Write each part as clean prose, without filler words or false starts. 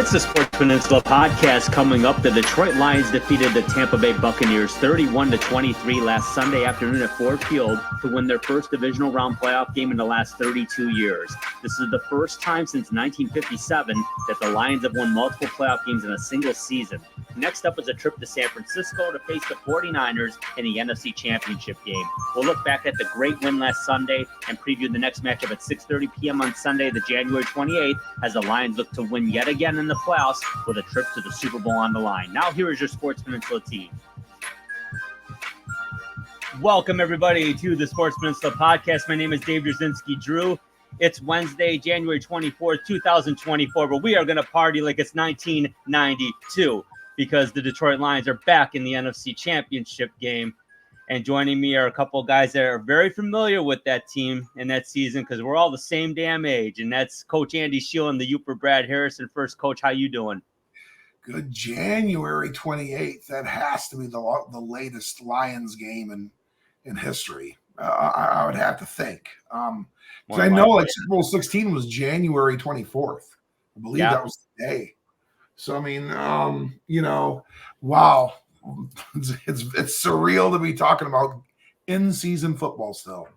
It's the Sports Peninsula podcast coming up. The Detroit Lions defeated the Tampa Bay Buccaneers 31-23 last Sunday afternoon at Ford Field to win their first divisional round playoff game in the last 32 years. This is the first time since 1957 that the Lions have won multiple playoff games in a single season. Next up is a trip to San Francisco to face the 49ers in the NFC Championship game. We'll look back at the great win last Sunday and preview the next matchup at 6:30 p.m. on Sunday, the January 28th, as the Lions look to win yet again in the playoffs with a trip to the Super Bowl on the line. Now here is your Sports Peninsula team. Welcome everybody to the Sports Peninsula podcast. My name is Dave Drzinski-Drew. It's Wednesday, January 24th, 2024, but we are going to party like it's 1992 because the Detroit Lions are back in the NFC Championship game. And joining me are a couple of guys that are very familiar with that team and that season because we're all the same damn age. And that's Coach Andy Shield and the Uper Brad Harrison. First, Coach, how you doing? Good. January 28th. That has to be the latest Lions game in history. I would have to think. I know like Super Bowl 16 was January 24th. I believe that was the day. So, I mean, wow. It's surreal to be talking about in-season football still.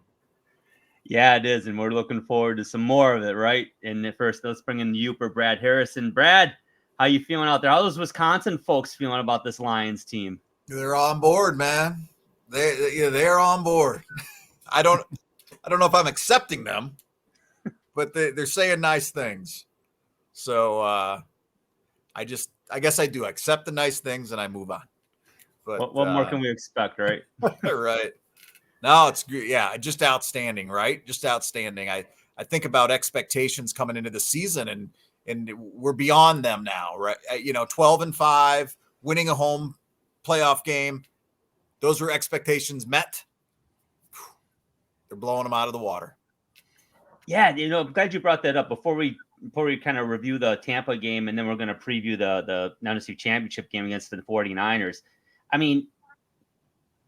Yeah, it is, and we're looking forward to some more of it, right? And first, let's bring in the Uper Brad Harrison. Brad, how you feeling out there? How those Wisconsin folks feeling about this Lions team? They're on board, man. They're on board. I don't know if I'm accepting them, but they're saying nice things. So I guess I do accept the nice things and I move on. But what more can we expect, right? Right. No, it's good. Yeah, just outstanding, right? Just outstanding. I think about expectations coming into the season and we're beyond them now, right? 12-5, winning a home playoff game. Those were expectations met. They're blowing them out of the water. Yeah, I'm glad you brought that up before we kind of review the Tampa game, and then we're going to preview the NFC Championship game against the 49ers. I mean,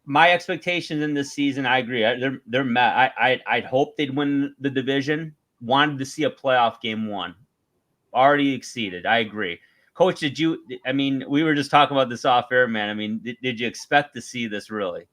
my expectations in this season, I agree. They're met. I'd hope they'd win the division. Wanted to see a playoff game won. Already exceeded. I agree. Coach, we were just talking about this off air, man. I mean, did you expect to see this really?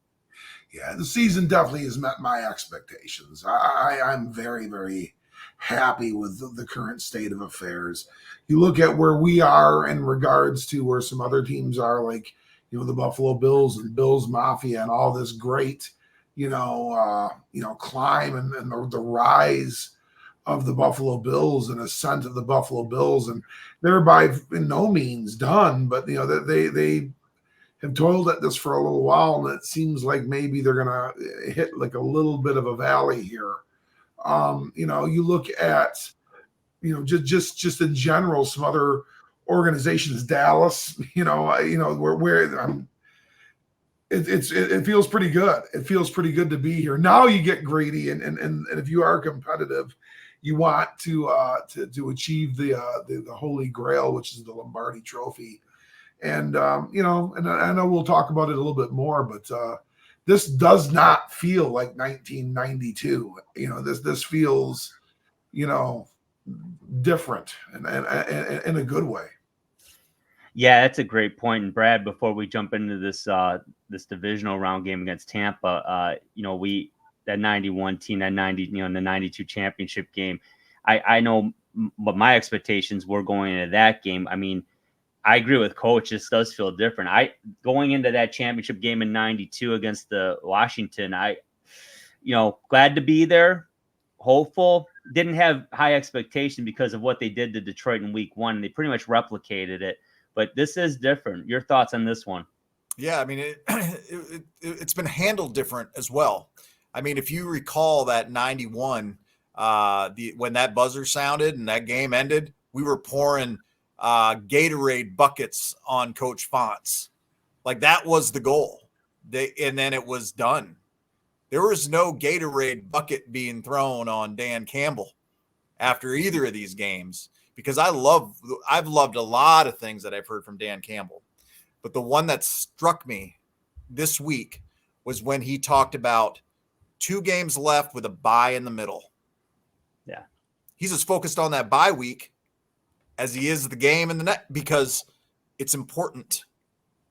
Yeah, the season definitely has met my expectations. I'm very, very happy with the current state of affairs. You look at where we are in regards to where some other teams are, like, the Buffalo Bills and Bills Mafia and all this great, climb and the rise of the Buffalo Bills and ascent of the Buffalo Bills. And they're by no means done, but, they have toiled at this for a little while, and it seems like maybe they're going to hit like a little bit of a valley here. You look at, just in general, some other organizations, Dallas, where it feels pretty good. It feels pretty good to be here. Now you get greedy, and if you are competitive, you want to achieve the Holy Grail, which is the Lombardi Trophy. And and I know we'll talk about it a little bit more, but this does not feel like 1992. This feels, different and in a good way. Yeah, that's a great point. And Brad, before we jump into this divisional round game against Tampa, that 91 team, that 90, the 92 championship game, I know what my expectations were going into that game. I mean, I agree with Coach. This does feel different. Going into that championship game in 92 against the Washington, glad to be there, hopeful. Didn't have high expectation because of what they did to Detroit in week one. They pretty much replicated it, but this is different. Your thoughts on this one? Yeah, I mean, it's been handled different as well. I mean, if you recall that 91, when that buzzer sounded and that game ended, we were pouring Gatorade buckets on Coach Fonts. Like, that was the goal. And then it was done. There was no Gatorade bucket being thrown on Dan Campbell after either of these games, because I've loved a lot of things that I've heard from Dan Campbell. But the one that struck me this week was when he talked about 2 games left with a bye in the middle. Yeah. He's as focused on that bye week as he is the game and the net, because it's important.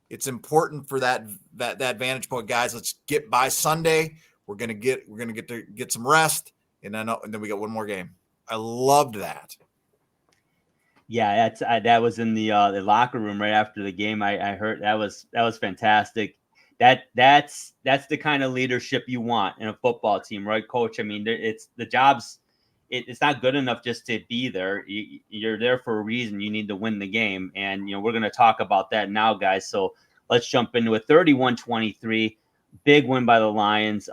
It's important for that vantage point, guys. Let's get by Sunday. We're gonna get some rest, and then we got one more game. I loved that. Yeah, that was in the locker room right after the game. I heard that was fantastic. That's the kind of leadership you want in a football team, right, Coach? I mean, it's the job's. It's not good enough just to be there. You're there for a reason. You need to win the game, and we're going to talk about that now, guys. So let's jump into it. 31-23, big win by the Lions.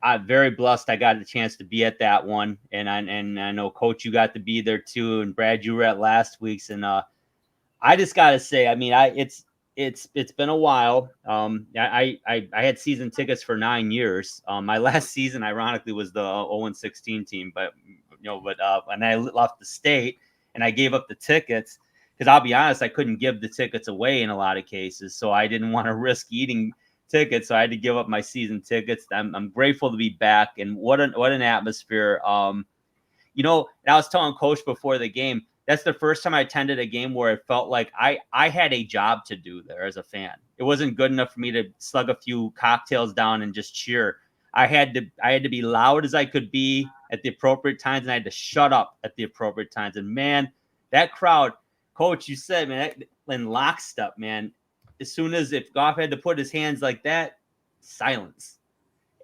I'm very blessed I got the chance to be at that one. And I know, Coach, you got to be there too. And Brad, you were at last week's. And I just got to say, I mean, it's been a while. I had season tickets for 9 years. My last season, ironically, was the 0-16 team. But when I left the state and I gave up the tickets, because I'll be honest, I couldn't give the tickets away in a lot of cases. So I didn't want to risk eating tickets, so I had to give up my season tickets. I'm grateful to be back, and what an atmosphere. And I was telling Coach before the game, that's the first time I attended a game where it felt like I had a job to do there as a fan. It wasn't good enough for me to slug a few cocktails down and just cheer. I had to be loud as I could be at the appropriate times, and I had to shut up at the appropriate times. And man, that crowd, Coach, you said, man, in lockstep, man. As soon as if Goff had to put his hands like that, silence.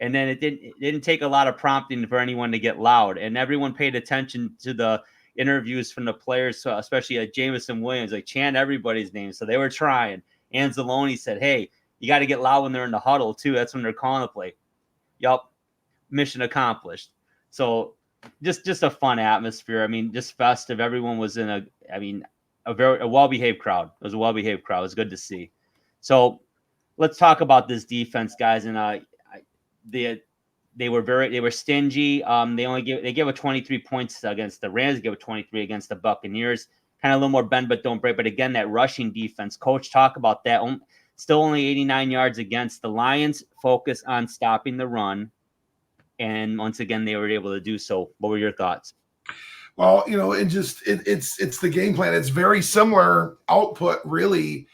And then it didn't take a lot of prompting for anyone to get loud. And everyone paid attention to the interviews from the players, so especially Jameson Williams, like chant everybody's name. So they were trying. Anzalone said, hey, you got to get loud when they're in the huddle too. That's when they're calling the play. Yup. Mission accomplished. So just a fun atmosphere. I mean, just festive. Everyone was in a well-behaved crowd. It was a well-behaved crowd. It was good to see. So let's talk about this defense, guys. And they were stingy. They gave a 23 points against the Rams. They gave a 23 against the Buccaneers. Kind of a little more bend but don't break. But again, that rushing defense, Coach, talk about that. Still only 89 yards against the Lions. Focus on stopping the run, and once again they were able to do so. What were your thoughts? Well, it's the game plan. It's very similar output, really.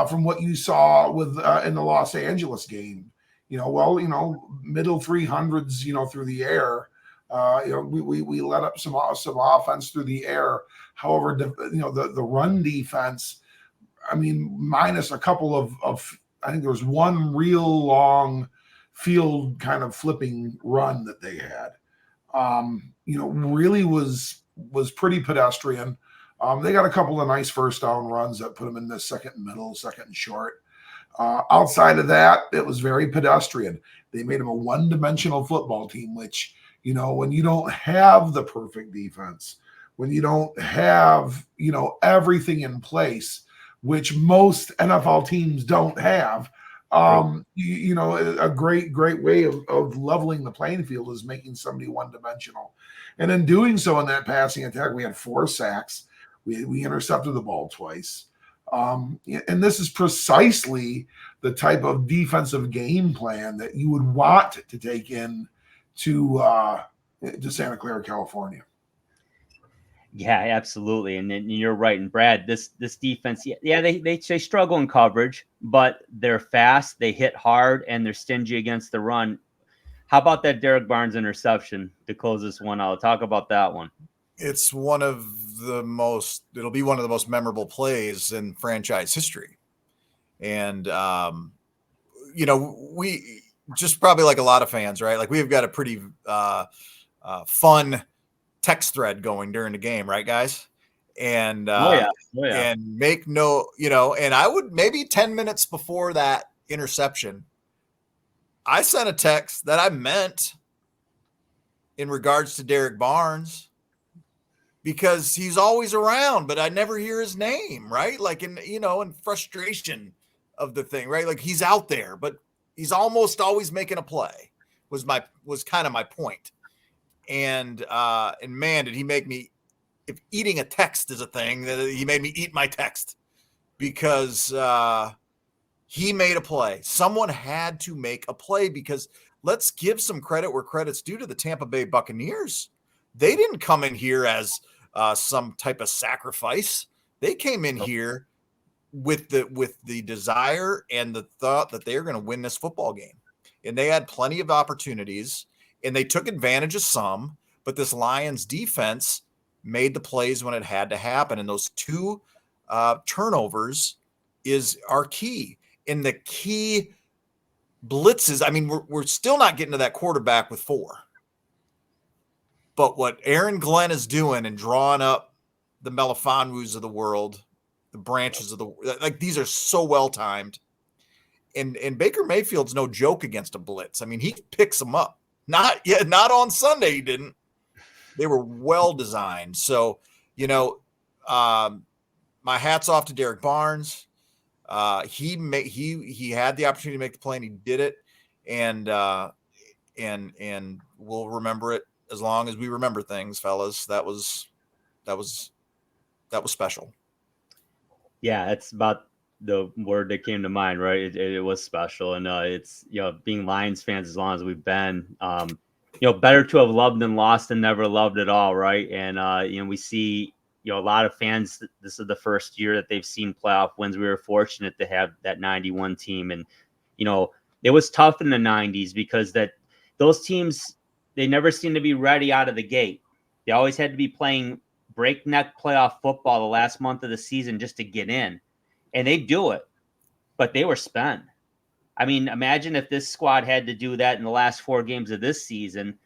From what you saw with in the Los Angeles game, middle 300s, through the air. We let up some offense through the air. However, the run defense, I mean, minus a couple of I think there was one real long field kind of flipping run that they had. Really was pretty pedestrian. They got a couple of nice first down runs that put them in the second and middle, second and short. Outside of that, it was very pedestrian. They made them a one-dimensional football team, which, when you don't have the perfect defense, when you don't have, everything in place, which most NFL teams don't have, a great way of leveling the playing field is making somebody one-dimensional. And in doing so in that passing attack, we had 4 sacks. We intercepted the ball twice. And this is precisely the type of defensive game plan that you would want to take in to Santa Clara, California. Yeah, absolutely. And then you're right. And Brad, this defense, they struggle in coverage, but they're fast, they hit hard, and they're stingy against the run. How about that Derek Barnes interception to close this one out? Talk about that one. It'll be one of the most memorable plays in franchise history. And, we just probably like a lot of fans, right? Like we've got a pretty fun text thread going during the game, right, guys? And, and make no, and I would maybe 10 minutes before that interception, I sent a text that I meant in regards to Derek Barnes, because he's always around, but I never hear his name, right? Like in frustration of the thing, right? Like he's out there, but he's almost always making a play was kind of my point. And man, did he make me, if eating a text is a thing, that he made me eat my text, because he made a play. Someone had to make a play, because let's give some credit where credit's due to the Tampa Bay Buccaneers. They didn't come in here as some type of sacrifice. They came in here with the desire and the thought that they are going to win this football game. And they had plenty of opportunities, and they took advantage of some, but this Lions defense made the plays when it had to happen. And those two turnovers are key. And the key blitzes, I mean, we're still not getting to that quarterback with 4. But what Aaron Glenn is doing and drawing up the Melifonwus of the world, the branches of like these are so well timed. And Baker Mayfield's no joke against a blitz. I mean, he picks them up. Not on Sunday, he didn't. They were well designed. So, my hat's off to Derek Barnes. He had the opportunity to make the play and he did it. And we'll remember it as long as we remember things, fellas. That was special. Yeah, it's about the word that came to mind, right? It was special. And it's, being Lions fans as long as we've been, better to have loved than lost than never loved at all, right? And, we see, a lot of fans, this is the first year that they've seen playoff wins. We were fortunate to have that 91 team. And, it was tough in the 90s because those teams, they never seemed to be ready out of the gate. They always had to be playing breakneck playoff football the last month of the season just to get in. And they do it, but they were spent. I mean, imagine if this squad had to do that in the last 4 games of this season.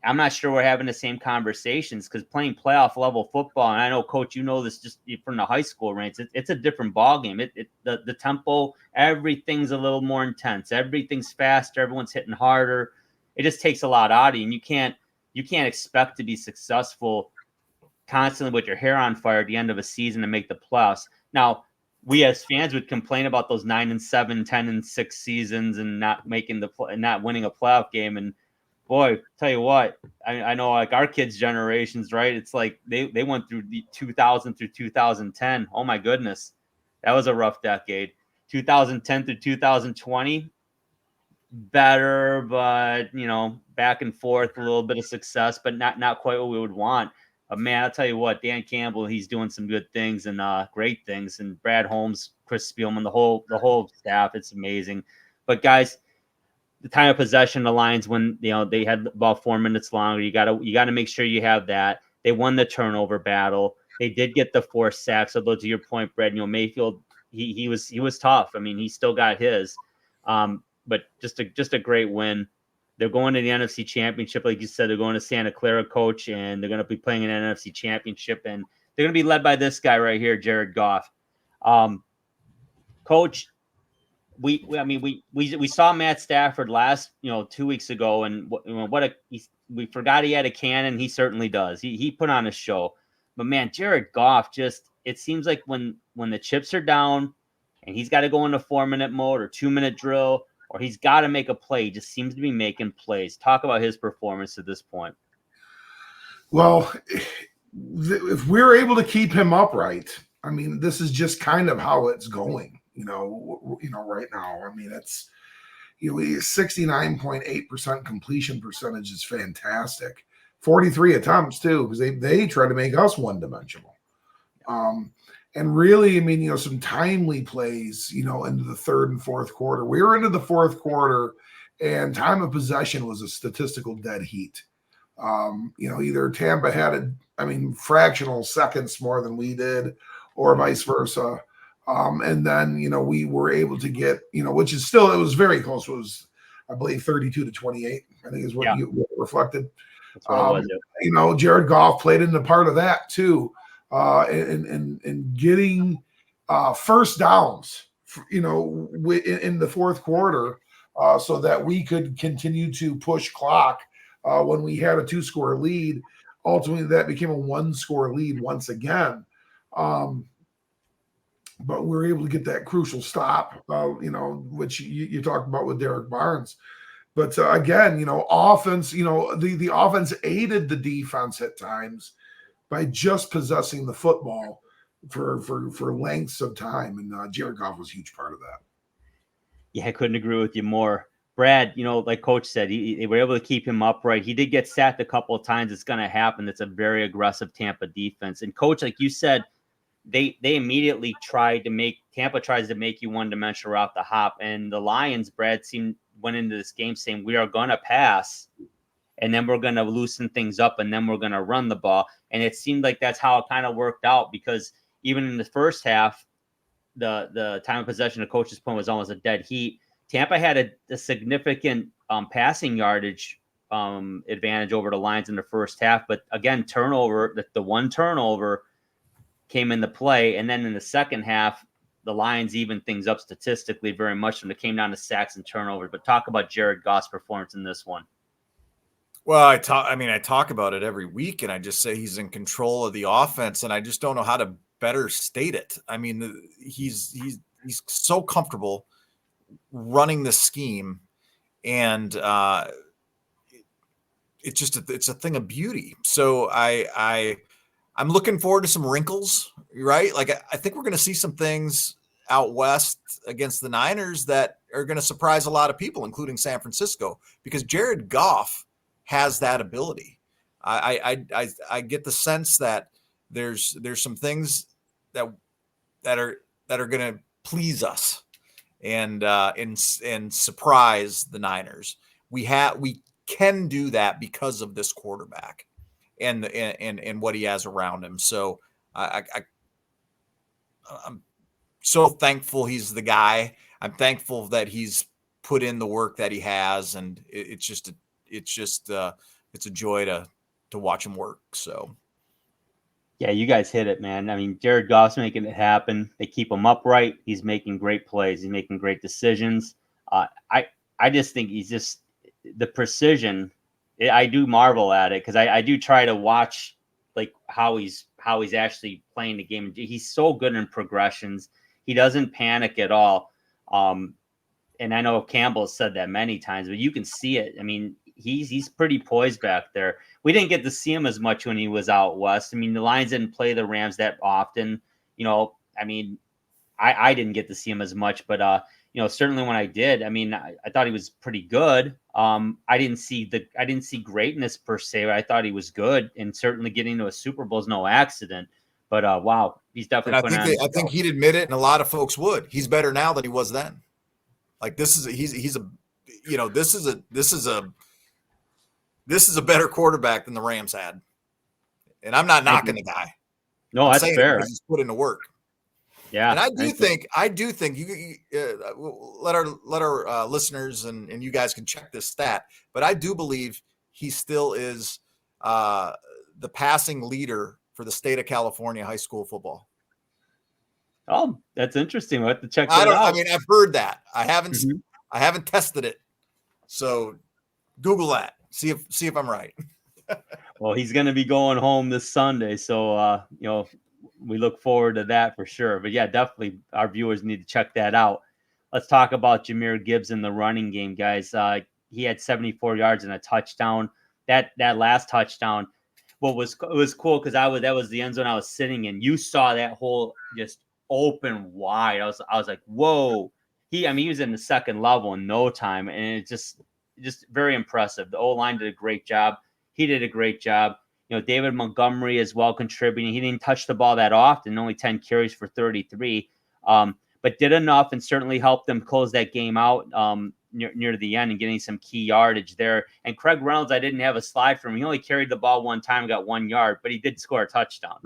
I'm not sure we're having the same conversations because playing playoff level football, and I know, Coach, this just from the high school ranks, it's a different ballgame. The tempo, everything's a little more intense. Everything's faster. Everyone's hitting harder. It just takes a lot out of you, and you can't expect to be successful constantly with your hair on fire at the end of a season to make the playoffs. Now, we as fans would complain about those 9-7, 10-6 seasons and not winning a playoff game. And boy, tell you what, I know like our kids' generations, right? It's like they went through the 2000 through 2010. Oh my goodness, that was a rough decade. 2010 through 2020, better, but back and forth, a little bit of success, but not quite what we would want. Man, I'll tell you what, Dan Campbell, he's doing some good things and great things. And Brad Holmes, Chris Spielman, the whole staff, it's amazing. But guys, the time of possession, the Lions, when they had about 4 minutes longer, you gotta make sure you have that. They won the turnover battle. They did get the 4 sacks. Although to your point, Brad, Mayfield, he was tough. I mean, he still got his. But just a great win. They're going to the NFC Championship. Like you said, they're going to Santa Clara, Coach, and they're going to be playing an NFC Championship. And they're going to be led by this guy right here, Jared Goff. Coach, we saw Matt Stafford last 2 weeks ago, and we forgot he had a cannon. He certainly does. He put on a show. But man, Jared Goff, it seems like when the chips are down and he's got to go into 4-minute mode or 2-minute drill, or he's got to make a play. He just seems to be making plays. Talk about his performance at this point. Well, if we're able to keep him upright, I mean, this is just kind of how it's going, right now. I mean, it's, 69.8% completion percentage is fantastic. 43 attempts too, because they try to make us one-dimensional. And really, I mean, some timely plays, into the third and fourth quarter. We were into the fourth quarter, and time of possession was a statistical dead heat. Either Tampa had, fractional seconds more than we did, or vice versa. And then, we were able to get, which is still, it was very close. It was, I believe, 32-28, I think is what you reflected. That's what it was, Jared Goff played into part of that too. And getting first downs, in the fourth quarter, so that we could continue to push clock when we had a 2-score lead. Ultimately, that became a 1-score lead once again. But we were able to get that crucial stop, which you talked about with Derek Barnes. But again, offense, the offense aided the defense at times by just possessing the football for lengths of time. And Jared Goff was a huge part of that. Yeah, I couldn't agree with you more. Brad, like Coach said, they were able to keep him upright. He did get sacked a couple of times. It's going to happen. It's a very aggressive Tampa defense. And Coach, like you said, they immediately Tampa tries to make you one-dimensional off the hop. And the Lions, Brad, went into this game saying, we are going to pass, and then we're going to loosen things up, and then we're going to run the ball. And it seemed like that's how it kind of worked out, because even in the first half, the time of possession to Coach's point was almost a dead heat. Tampa had a significant passing yardage advantage over the Lions in the first half. But again, the one turnover came into play. And then in the second half, the Lions evened things up statistically very much when it came down to sacks and turnovers. But talk about Jared Goff's performance in this one. Well, I talk about it every week, and I just say he's in control of the offense, and I just don't know how to better state it. I mean, he's so comfortable running the scheme, and it's a thing of beauty. So I'm looking forward to some wrinkles, right? Like I think we're going to see some things out west against the Niners that are going to surprise a lot of people, including San Francisco, because Jared Goff has that ability. I get the sense that there's some things that are going to please us and surprise the Niners. We can do that because of this quarterback and what he has around him. So I'm so thankful he's the guy. I'm thankful that he's put in the work that he has, and it's a joy to watch him work. So. Yeah, you guys hit it, man. I mean, Jared Goff's making it happen. They keep him upright. He's making great plays. He's making great decisions. I just think he's just the precision. I do marvel at it, because I do try to watch like how he's actually playing the game. He's so good in progressions. He doesn't panic at all. And I know Campbell said that many times, but you can see it. I mean, he's pretty poised back there. We didn't get to see him as much when he was out west. I mean, the Lions didn't play the Rams that often. I mean, I didn't get to see him as much, but certainly when I did, I mean, I thought he was pretty good. I didn't see greatness per se, but I thought he was good, and certainly getting to a Super Bowl is no accident. But wow, he's definitely. I think he'd admit it, and a lot of folks would. He's better now than he was then. Like this is a better quarterback than the Rams had, and I'm not knocking the guy. No, that's fair. He's put in the work. Yeah, and I do think you let our listeners and you guys can check this stat, but I do believe he still is the passing leader for the state of California high school football. Oh, that's interesting. We'll have to check that out. I mean, I've heard that. I haven't tested it, so Google that. See if I'm right. Well, he's going to be going home this Sunday, so we look forward to that for sure. But yeah, definitely our viewers need to check that out. Let's talk about Jahmyr Gibbs in the running game, guys. He had 74 yards and a touchdown. That last touchdown, it was cool because that was the end zone I was sitting in. You saw that hole just open wide. I was like, whoa. He was in the second level in no time, and it just very impressive. The O-line did a great job. He did a great job. David Montgomery as well contributing. He didn't touch the ball that often, only 10 carries for 33, but did enough and certainly helped them close that game out near the end and getting some key yardage there. And Craig Reynolds, I didn't have a slide for him. He only carried the ball one time, got 1 yard, but he did score a touchdown.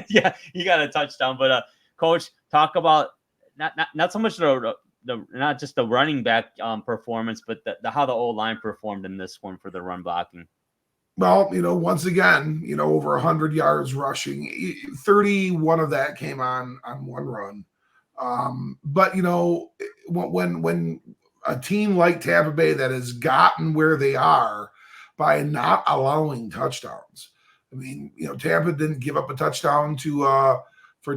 Yeah, he got a touchdown. But Coach, talk about not so much not just the running back performance, but how the O-line performed in this one for the run blocking. Well, once again, over 100 yards rushing, 31 of that came on one run. But when a team like Tampa Bay that has gotten where they are by not allowing touchdowns, I mean, Tampa didn't give up a touchdown to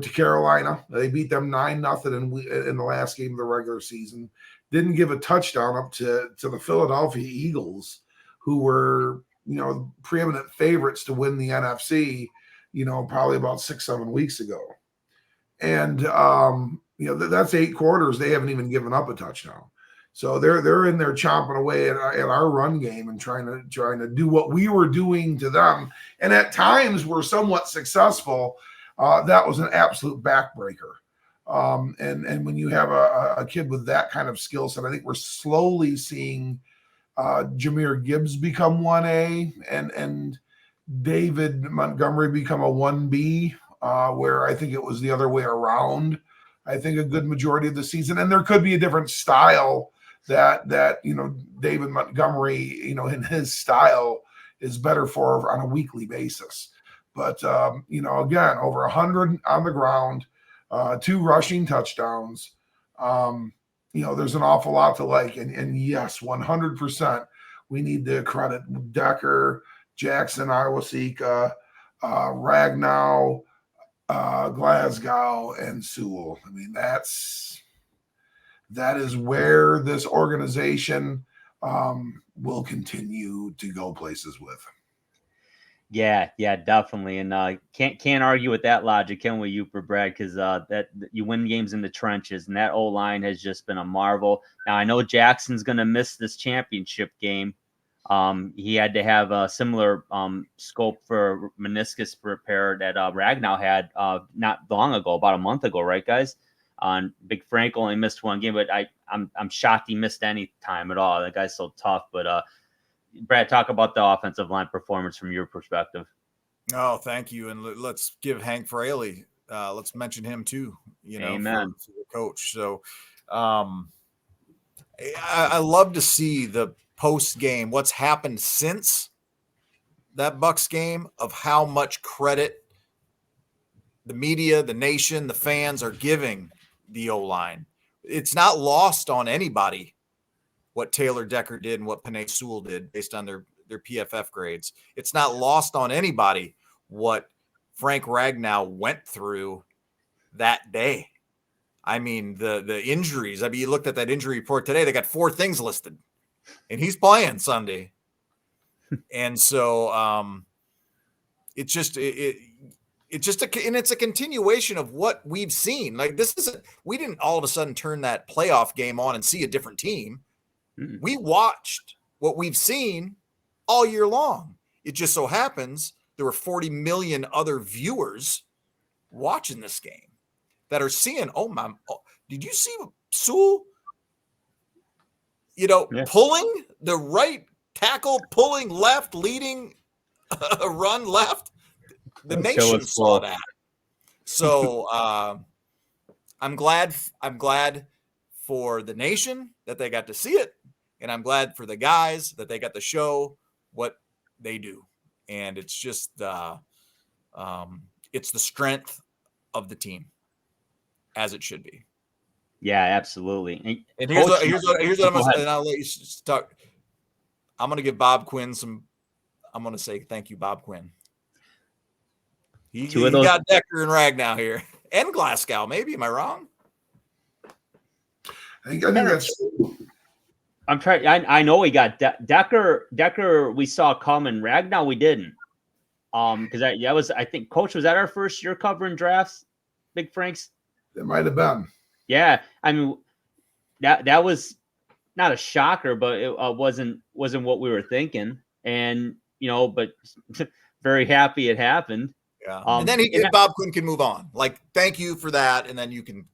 Carolina. They beat them 9-0 in the last game of the regular season. Didn't give a touchdown up to the Philadelphia Eagles, who were preeminent favorites to win the NFC, probably about 6-7 weeks ago. And, that's 8 quarters. They haven't even given up a touchdown. So they're in there chomping away at our run game and trying to do what we were doing to them. And at times we're somewhat successful. That was an absolute backbreaker. And when you have a kid with that kind of skill set, I think we're slowly seeing Jahmyr Gibbs become 1A and David Montgomery become a 1B, where I think it was the other way around. I think a good majority of the season, and there could be a different style that David Montgomery, in his style is better for on a weekly basis. But again, over 100 on the ground, 2 rushing touchdowns. There's an awful lot to like, and yes, 100%. We need to credit Decker, Jackson, Iwasika, Ragnow, Glasgow, and Sewell. I mean, that is where this organization will continue to go places with. Yeah, definitely, and can't argue with that logic, can we, you for Brad? Because that you win games in the trenches, and that O-line has just been a marvel. Now I know Jackson's going to miss this championship game. He had to have a similar scope for meniscus repair that Ragnow had not long ago, about a month ago, right, guys? Big Frank only missed one game, but I'm shocked he missed any time at all. That guy's so tough. But Brad, talk about the offensive line performance from your perspective. Oh, thank you. And let's give Hank Fraley. Let's mention him too. Amen. For the coach. So, I love to see the post game, what's happened since that Bucs game, of how much credit the media, the nation, the fans are giving the O-line. It's not lost on anybody what Taylor Decker did and what Penei Sewell did based on their PFF grades. It's not lost on anybody what Frank Ragnow went through that day. I mean, the injuries. I mean, you looked at that injury report today, they got 4 things listed, and he's playing Sunday. And so it's a continuation of what we've seen. Like, we didn't all of a sudden turn that playoff game on and see a different team. We watched what we've seen all year long. It just so happens there were 40 million other viewers watching this game that are seeing, did you see Sewell, pulling the right tackle, pulling left, leading a run left? The nation saw that. So I'm glad for the nation that they got to see it. And I'm glad for the guys that they got to show what they do. And it's just it's the strength of the team, as it should be. Yeah, absolutely. And here's what I'm going to, and I'll let you talk. I'm going to give Bob Quinn I'm going to say thank you, Bob Quinn. He got Decker and Ragnow here, and Glasgow. Maybe, am I wrong? I think that's. I'm trying. I know we got Decker. Decker, we saw coming. Ragnow, we didn't. Because I think, Coach, was that our first year covering drafts? Big Franks. It might have been. Yeah, I mean, that was not a shocker, but it wasn't what we were thinking, and but very happy it happened. Yeah, and then Bob Quinn can move on. Like, thank you for that, and then you can.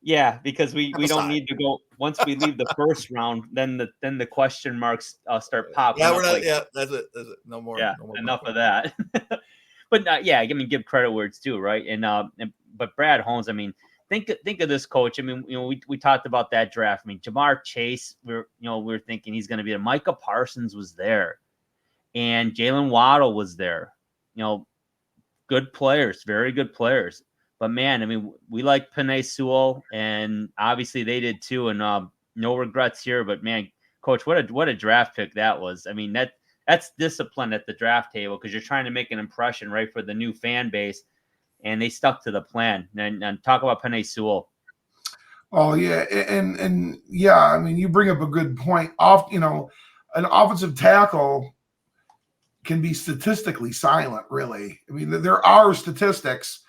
Yeah, because we don't need to go once we leave the first round. Then the question marks start popping. Yeah, we're not. Yeah, that's it. No more. Yeah, no more enough of that. But give credit where it's due, right? But Brad Holmes, I mean, think of this, Coach. I mean, we talked about that draft. I mean, Jamar Chase, we were thinking he's going to be there. Micah Parsons was there, and Jalen Waddle was there. Good players, very good players. But man, I mean, we like Penei Sewell, and obviously they did too. And no regrets here. But man, Coach, what a draft pick that was. I mean, that's discipline at the draft table, because you're trying to make an impression, right, for the new fan base, and they stuck to the plan. And talk about Penei Sewell. Oh yeah, and yeah, I mean, you bring up a good point. An offensive tackle can be statistically silent, really. I mean, there are statistics,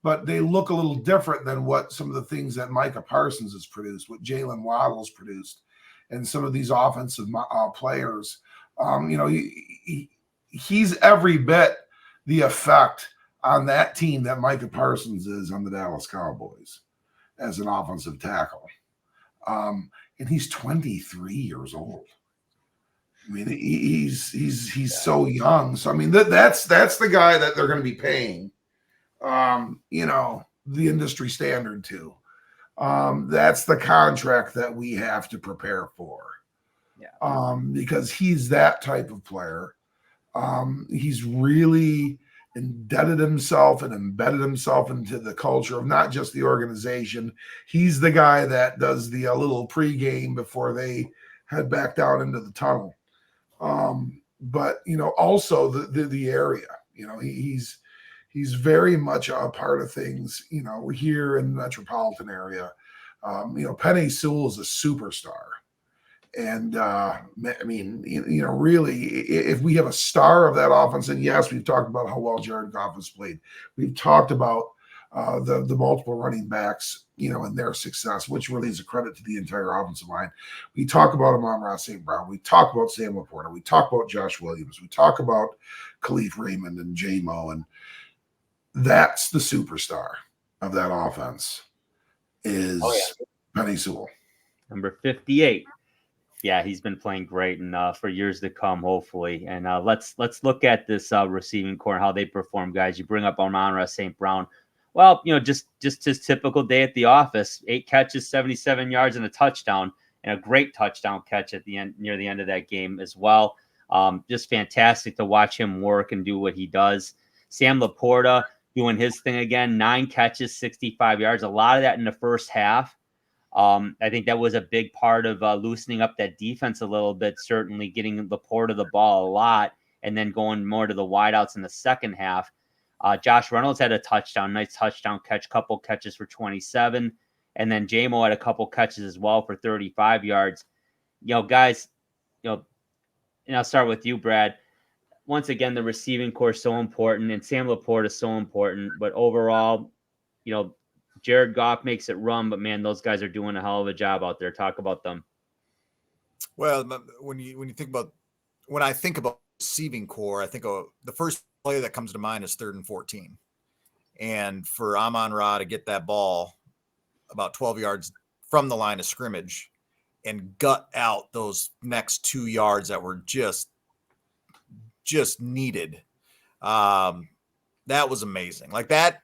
but they look a little different than what some of the things that Micah Parsons has produced, what Jalen Waddle's produced. and some of these offensive players. He's every bit the effect on that team that Micah Parsons is on the Dallas Cowboys as an offensive tackle. And he's 23 years old. I mean, he's so young. So I mean, that's the guy that they're going to be paying, the industry standard to. That's the contract that we have to prepare for. Yeah. Because he's that type of player. He's really indebted himself and embedded himself into the culture of not just the organization. He's the guy that does the little pregame before they head back down into the tunnel. But also the area. He's very much a part of things. We're here in the metropolitan area. Penei Sewell is a superstar. And really, if we have a star of that offense, and yes, we've talked about how well Jared Goff has played. We've talked about the multiple running backs, and their success, which really is a credit to the entire offensive line. We talk about Amon-Ra St. Brown. We talk about Sam Laporta. We talk about Josh Williams. We talk about Khalif Raymond and J-Mo, and that's the superstar of that offense is Penei Sewell. Number 58. Yeah, he's been playing great, and for years to come, hopefully. And let's look at this receiving core, how they perform, guys. You bring up Amon-Ra St. Brown. Well, just his typical day at the office. 8 catches, 77 yards, and a touchdown, and a great touchdown catch at the end, near the end of that game as well. Just fantastic to watch him work and do what he does. Sam Laporta doing his thing again. 9 catches, 65 yards. A lot of that in the first half. I think that was a big part of loosening up that defense a little bit, certainly getting Laporta the ball a lot and then going more to the wideouts in the second half. Josh Reynolds had a touchdown, nice touchdown catch, couple catches for 27. And then J-Mo had a couple catches as well for 35 yards. Guys, and I'll start with you, Brad. Once again, the receiving core is so important, and Sam Laporta is so important. But overall, Jared Goff makes it run, but man, those guys are doing a hell of a job out there. Talk about them. Well, when I think about receiving core, I think the first play that comes to mind is 3rd and 14. And for Amon-Ra to get that ball about 12 yards from the line of scrimmage and gut out those next 2 yards that were just needed. That was amazing. Like that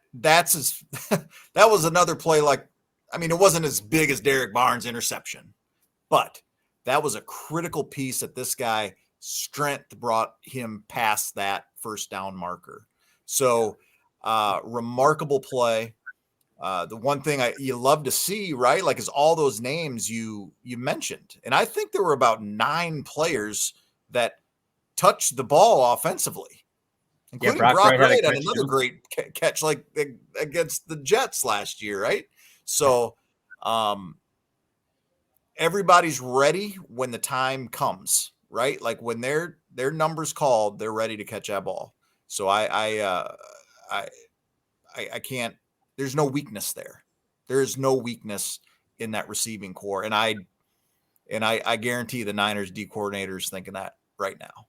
was another play. It wasn't as big as Derek Barnes' interception, but that was a critical piece that this guy strength brought him past that first down marker. So remarkable play. The one thing you love to see, right? Is all those names you mentioned. And I think there were about 9 players that touched the ball offensively, including Brock Wright on another great catch against the Jets last year, right? So everybody's ready when the time comes, right? When their number's called, they're ready to catch that ball. So I can't. There's no weakness there. There is no weakness in that receiving core, and I guarantee the Niners D coordinator is thinking that right now.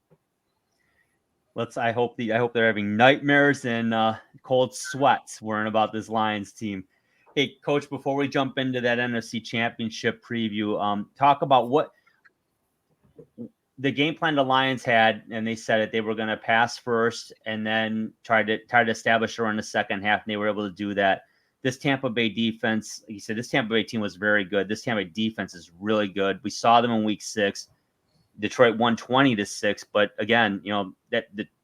I hope they're having nightmares and cold sweats worrying about this Lions team. Hey, Coach, before we jump into that NFC Championship preview, talk about what the game plan the Lions had, and they said that they were going to pass first and then try to establish a run in the second half, and they were able to do that. This Tampa Bay defense, like you said, this Tampa Bay team was very good. This Tampa Bay defense is really good. We saw them in Week 6. Detroit won 20-6, but again,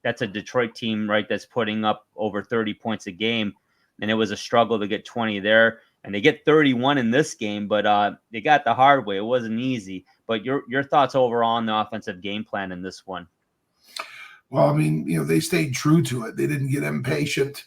that's a Detroit team, right? That's putting up over 30 points a game, and it was a struggle to get 20 there, and they get 31 in this game, but they got the hard way. It wasn't easy. But your thoughts overall on the offensive game plan in this one? Well, they stayed true to it. They didn't get impatient.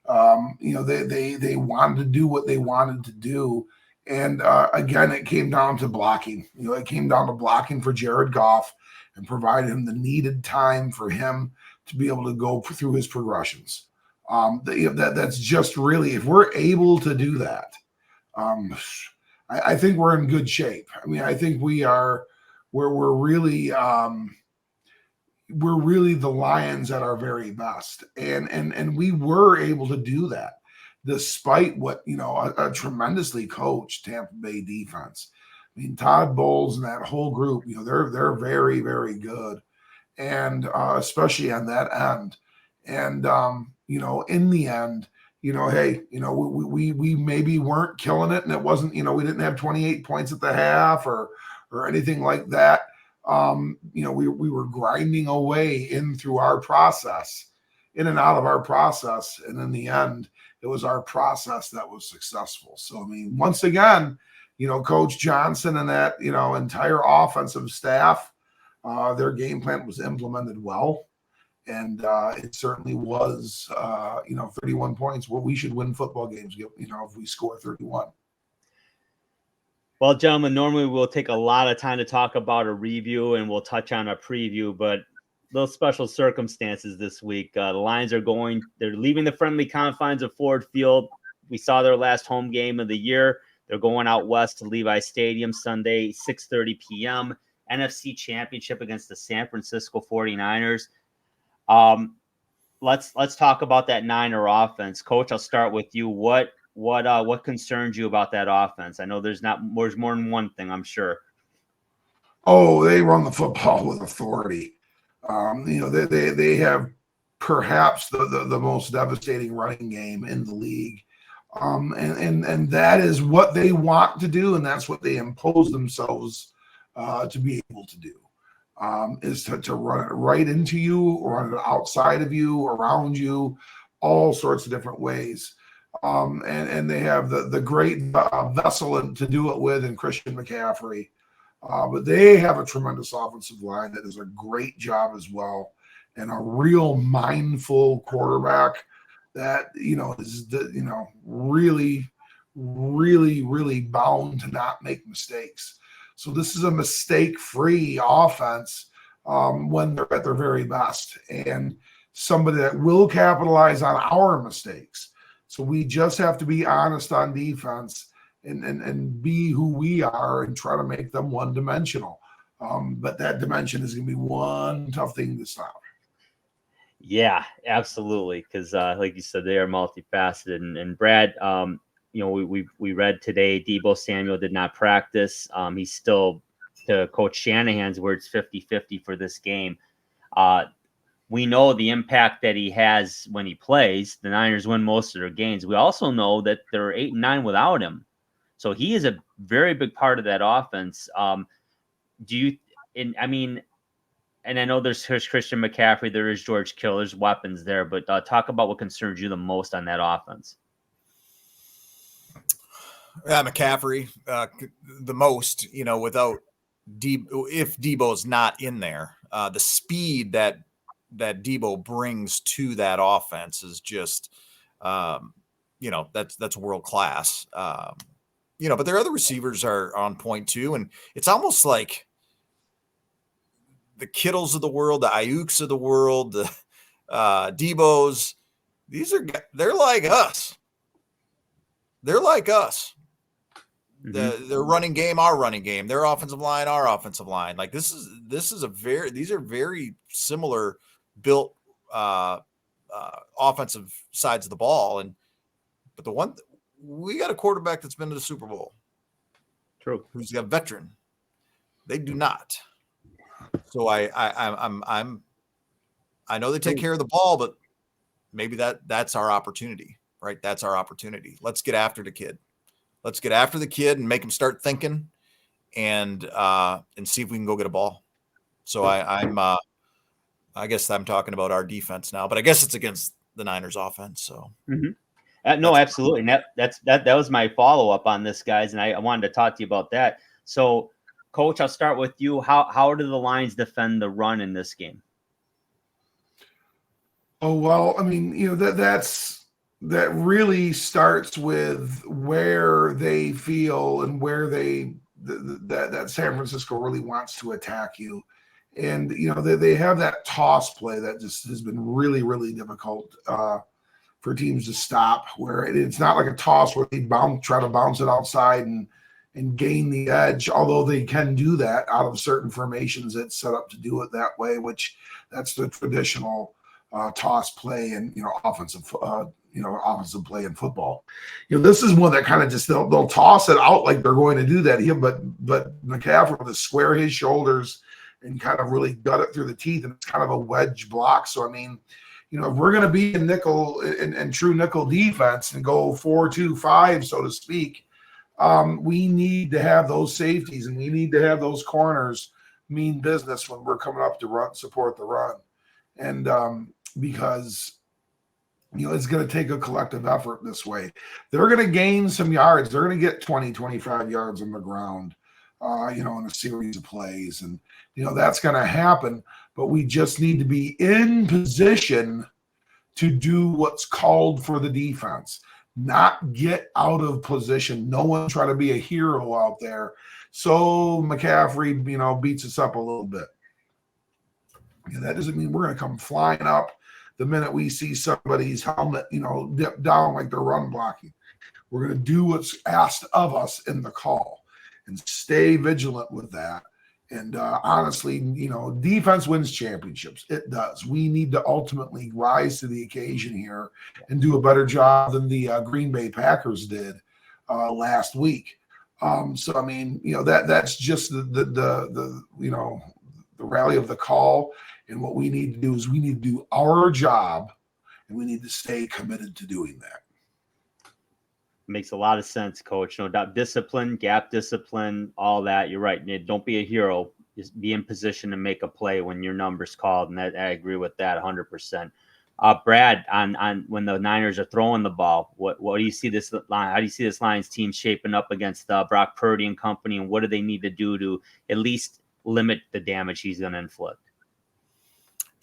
They wanted to do what they wanted to do. And again, it came down to blocking. It came down to blocking for Jared Goff and provide him the needed time for him to be able to go through his progressions. That's just really, if we're able to do that, I think we're in good shape. I think we are we're really the Lions at our very best, and we were able to do that despite what a tremendously coached Tampa Bay defense. I mean, Todd Bowles and that whole group, they're very, very good, and especially on that end. And in the end, hey, we maybe weren't killing it, and it wasn't, we didn't have 28 points at the half or anything like that. We were grinding away in through our process, in and out of our process, and in the end, it was our process that was successful. So, I mean, once again, Coach Johnson and that, entire offensive staff, their game plan was implemented well. And it certainly was, 31 points where we should win football games, if we score 31. Well, gentlemen, normally we'll take a lot of time to talk about a review and we'll touch on a preview, but those special circumstances this week, the Lions they're leaving the friendly confines of Ford Field. We saw their last home game of the year. They're going out west to Levi Stadium Sunday, 6:30 p.m. NFC Championship against the San Francisco 49ers. Let's talk about that Niner offense. Coach, I'll start with you. What concerns you about that offense? I know there's more than one thing, I'm sure. Oh, they run the football with authority. They have perhaps the most devastating running game in the league. And that is what they want to do, and that's what they impose themselves to be able to do, is to run it right into you, run it outside of you, around you, all sorts of different ways. And they have the great vessel to do it with in Christian McCaffrey. But they have a tremendous offensive line that does a great job as well, and a real mindful quarterback that is really, really, really bound to not make mistakes. So this is a mistake-free offense when they're at their very best, and somebody that will capitalize on our mistakes. So we just have to be honest on defense and be who we are and try to make them one-dimensional. But that dimension is going to be one tough thing to stop. Yeah, absolutely. Because like you said, they are multifaceted. And Brad, we read today Deebo Samuel did not practice. He's still, to Coach Shanahan's words, 50-50 for this game. We know the impact that he has when he plays. The Niners win most of their games. We also know that they're 8-9 without him. So he is a very big part of that offense. And I know there's Christian McCaffrey, there is George Kittle, there's weapons there, but talk about what concerns you the most on that offense. Yeah, McCaffrey, the most, without if Debo's not in there, the speed that Deebo brings to that offense is just, that's world class. But their other receivers are on point too, and it's almost like the Kittles of the world, the Ayuks of the world, the Debos. They're like us. They're like us. Mm-hmm. Their running game, our running game. Their offensive line, our offensive line. Like these are very similar built offensive sides of the ball. But we got a quarterback that's been to the Super Bowl. True. Who's a veteran. They do not. So I know they take care of the ball, but maybe that's our opportunity, right? That's our opportunity. Let's get after the kid. Let's get after the kid and make him start thinking, and see if we can go get a ball. So I guess I'm talking about our defense now, but I guess it's against the Niners offense. So. Mm-hmm. No, absolutely. And that was my follow-up on this, guys. And I wanted to talk to you about that. So, Coach, I'll start with you. How do the Lions defend the run in this game? Oh, well, I mean, that really starts with where they feel and where that San Francisco really wants to attack you. And, they have that toss play that just has been really, really difficult for teams to stop, where it's not like a toss where they try to bounce it outside and and gain the edge, although they can do that out of certain formations that's set up to do it that way, which that's the traditional toss play and offensive play in football. This is one that kind of just they'll toss it out like they're going to do that here, but McCaffrey will just square his shoulders and kind of really gut it through the teeth, and it's kind of a wedge block. So I mean, if we're going to be in nickel and true nickel defense and go 4-2-5, so to speak, we need to have those safeties and we need to have those corners mean business when we're coming up to support the run. And because it's going to take a collective effort this way. They're going to gain some yards. They're going to get 20, 25 yards on the ground, in a series of plays. And, that's going to happen. But we just need to be in position to do what's called for the defense, not get out of position. No one try to be a hero out there. So McCaffrey, beats us up a little bit. That doesn't mean we're going to come flying up the minute we see somebody's helmet, dip down like they're run blocking. We're going to do what's asked of us in the call and stay vigilant with that. And honestly, defense wins championships. It does. We need to ultimately rise to the occasion here and do a better job than the Green Bay Packers did last week. So I mean, that's just the rally of the call. And what we need to do is we need to do our job, and we need to stay committed to doing that. Makes a lot of sense, Coach. No doubt. Discipline, gap discipline, all that. You're right. Don't be a hero. Just be in position to make a play when your number's called. And I agree with that 100%. Brad, on when the Niners are throwing the ball, what do you see this line? How do you see this Lions team shaping up against Brock Purdy and company? And what do they need to do to at least limit the damage he's going to inflict?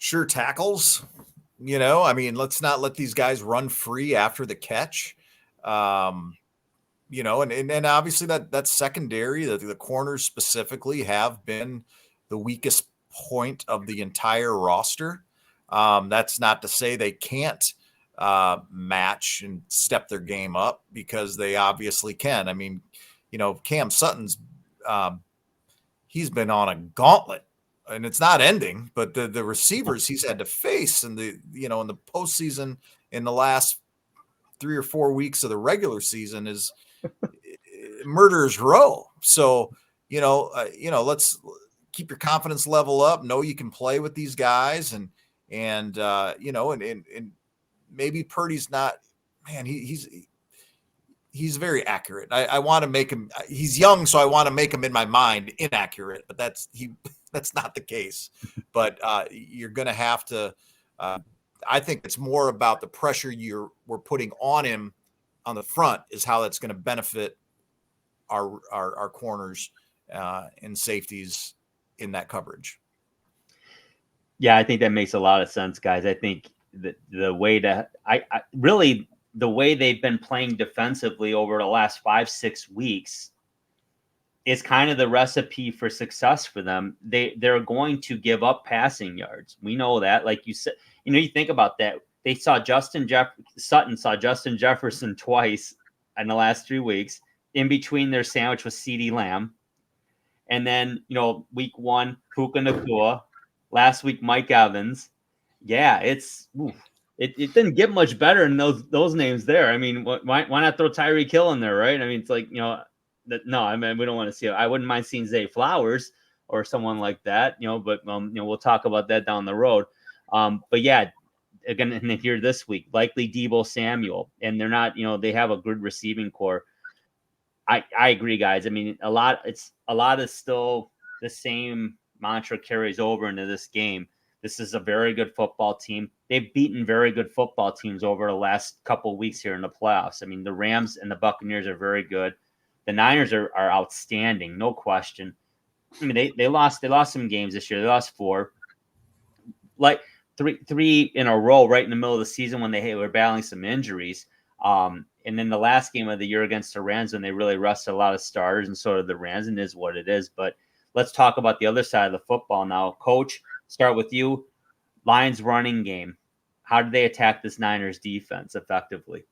Sure, tackles. Let's not let these guys run free after the catch. And obviously that secondary, the corners specifically have been the weakest point of the entire roster. That's not to say they can't match and step their game up, because they obviously can. I mean, Cam Sutton's he's been on a gauntlet, and it's not ending, but the receivers he's had to face in the postseason in the last 3 or 4 weeks of the regular season is murderer's row. So, let's keep your confidence level up. Know you can play with these guys, and maybe Purdy's not, man, he's very accurate. I want to make him, he's young, so I want to make him in my mind inaccurate, but that's not the case. But you're going to have to, I think it's more about the pressure we're putting on him on the front is how that's going to benefit our corners and safeties in that coverage. Yeah, I think that makes a lot of sense, guys. I think that the way the way they've been playing defensively over the last 5-6 weeks is kind of the recipe for success for them. They're going to give up passing yards. We know that. Like you said, you think about that. They saw Sutton saw Justin Jefferson twice in the last 3 weeks. In between their sandwich was CeeDee Lamb. And then, week 1, Puka Nacua. Last week, Mike Evans. Yeah, it didn't get much better in those names there. I mean, why not throw Tyreek Hill in there, right? I mean, it's like, no, I mean, we don't want to see it. I wouldn't mind seeing Zay Flowers or someone like that, but we'll talk about that down the road. But yeah, again, and here this week, likely Deebo Samuel, and they're not, they have a good receiving core. I agree, guys. I mean, a lot is still the same mantra carries over into this game. This is a very good football team. They've beaten very good football teams over the last couple of weeks here in the playoffs. I mean, the Rams and the Buccaneers are very good. The Niners are outstanding, no question. I mean, they lost some games this year. They lost 4, like three in a row, right in the middle of the season when they were battling some injuries. And then the last game of the year against the Rams, when they really rested a lot of starters, and so did the Rams, and it is what it is. But let's talk about the other side of the football now. Coach, start with you. Lions running game. How do they attack this Niners defense effectively?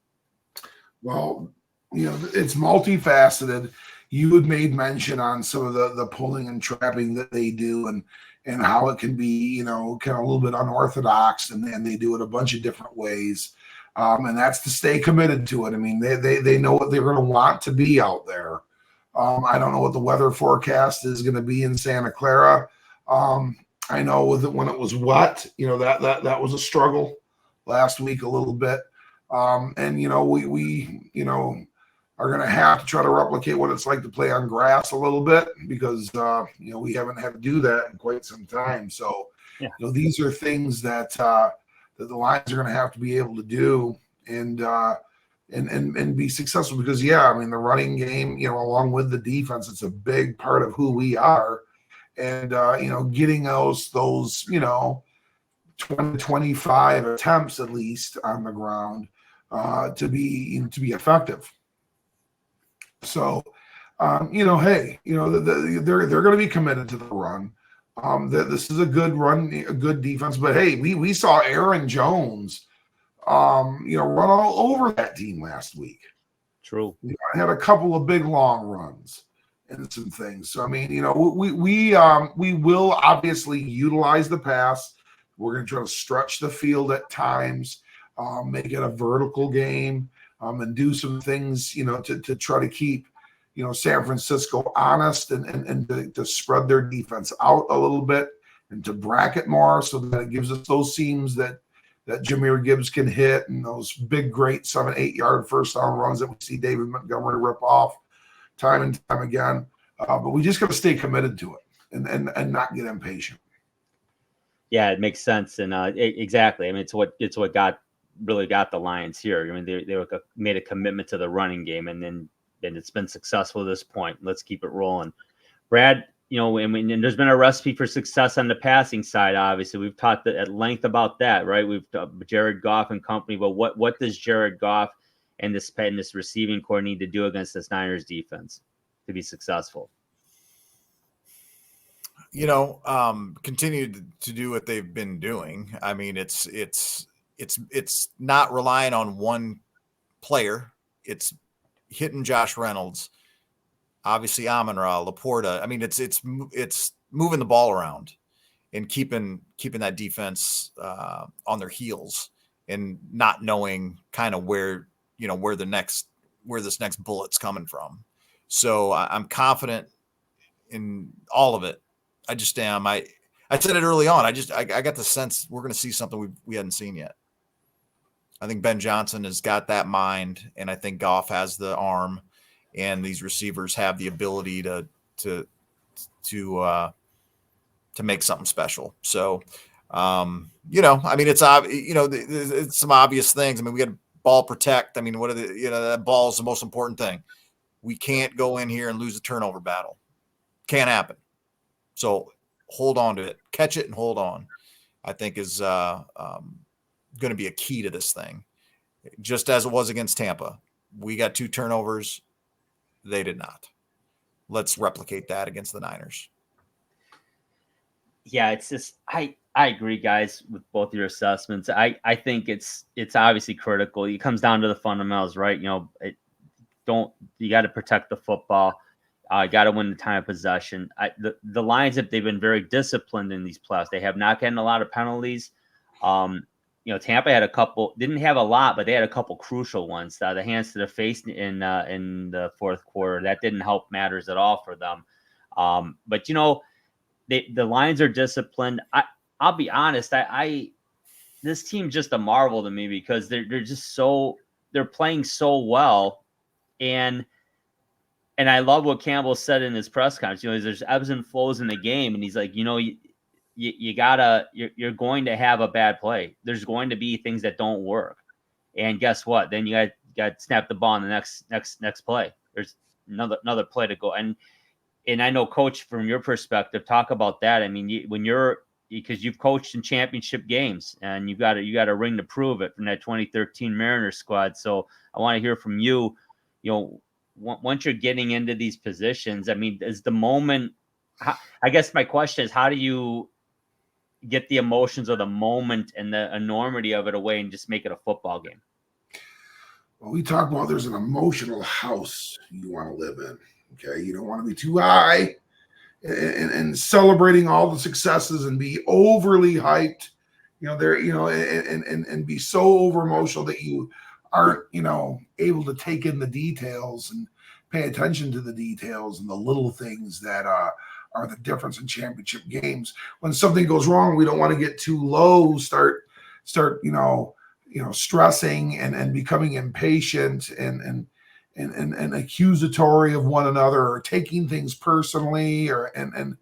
Well, it's multifaceted. you had made mention on some of the pulling and trapping that they do, and how it can be, you know, kind of a little bit unorthodox, and they do it a bunch of different ways. And that's to stay committed to it. I mean, they know what they're going to want to be out there. I don't know what the weather forecast is going to be in Santa Clara. I know when it was wet, you know, that was a struggle last week a little bit. And you know, we you know, are going to have to try to replicate what it's like to play on grass a little bit, because you know, we haven't had to do that in quite some time. So, Yeah. you know, these are things that that the Lions are going to have to be able to do, and be successful, because yeah, I mean, the running game, you know, along with the defense, it's a big part of who we are. And you know, getting those you know, 20 25 attempts at least on the ground to be effective. So you know, hey, you know, they're going to be committed to the run. This is a good run, a good defense. But hey, we saw Aaron Jones, you know, run all over that team last week. True. You know, I had a couple of big long runs and some things. So I mean, you know, we will obviously utilize the pass. We're going to try to stretch the field at times, make it a vertical game, and do some things, you know, to try to keep, you know, San Francisco honest, and to spread their defense out a little bit, and to bracket more, so that it gives us those seams that Jahmyr Gibbs can hit, and those big, great 7-8 yard first down runs that we see David Montgomery rip off time and time again. But we just got to stay committed to it, and not get impatient. Yeah, it makes sense, and exactly. I mean, it's what really got the Lions here. I mean, they made a commitment to the running game, and it's been successful at this point. Let's keep it rolling, Brad. You know, and there's been a recipe for success on the passing side. Obviously, we've talked at length about that, right? We've talked Jared Goff and company, but what does Jared Goff and this receiving core need to do against this Niners defense to be successful? You know, continue to do what they've been doing. I mean, it's not relying on one player. It's hitting Josh Reynolds, obviously Amon-Ra, Laporta. I mean, it's moving the ball around and keeping that defense on their heels, and not knowing kind of where this next bullet's coming from. So I'm confident in all of it. I just am. I said it early on. I got the sense we're going to see something we hadn't seen yet. I think Ben Johnson has got that mind, and I think Goff has the arm, and these receivers have the ability to make something special. So, you know, I mean, it's some obvious things. I mean, we got to ball protect. I mean, that ball is the most important thing. We can't go in here and lose a turnover battle. Can't happen. So hold on to it, catch it, and hold on, I think is going to be a key to this thing. Just as it was against Tampa. We got 2 turnovers. They did not. Let's replicate that against the Niners. Yeah, it's just I agree, guys, with both your assessments. I think it's obviously critical. It comes down to the fundamentals, right? You know, you got to protect the football. Got to win the time of possession. The Lions, they've been very disciplined in these playoffs. They have not gotten a lot of penalties. You know, Tampa had didn't have a lot, but they had a couple crucial ones. The hands to the face in the fourth quarter, that didn't help matters at all for them. But you know, the Lions are disciplined. I'll be honest. This team's just a marvel to me, because they're just they're playing so well, and I love what Campbell said in his press conference. You know, there's ebbs and flows in the game, and he's like, you know, you're going to have a bad play. There's going to be things that don't work, and guess what? Then you got to snap the ball in the next play. There's another play to go, and I know, Coach, from your perspective, talk about that. I mean, because you've coached in championship games, and you got a ring to prove it from that 2013 Mariners squad. So I want to hear from you. You know, once you're getting into these positions, I mean, is the moment? I guess my question is, how do you get the emotions of the moment and the enormity of it away and just make it a football game? Well, we talk about there's an emotional house you want to live in. Okay, you don't want to be too high and celebrating all the successes and be overly hyped, and be so over emotional that you aren't, able to take in the details and pay attention to the details and the little things that are the difference in championship games. When something goes wrong, we don't want to get too low, start stressing and becoming impatient and accusatory of one another, or taking things personally, or and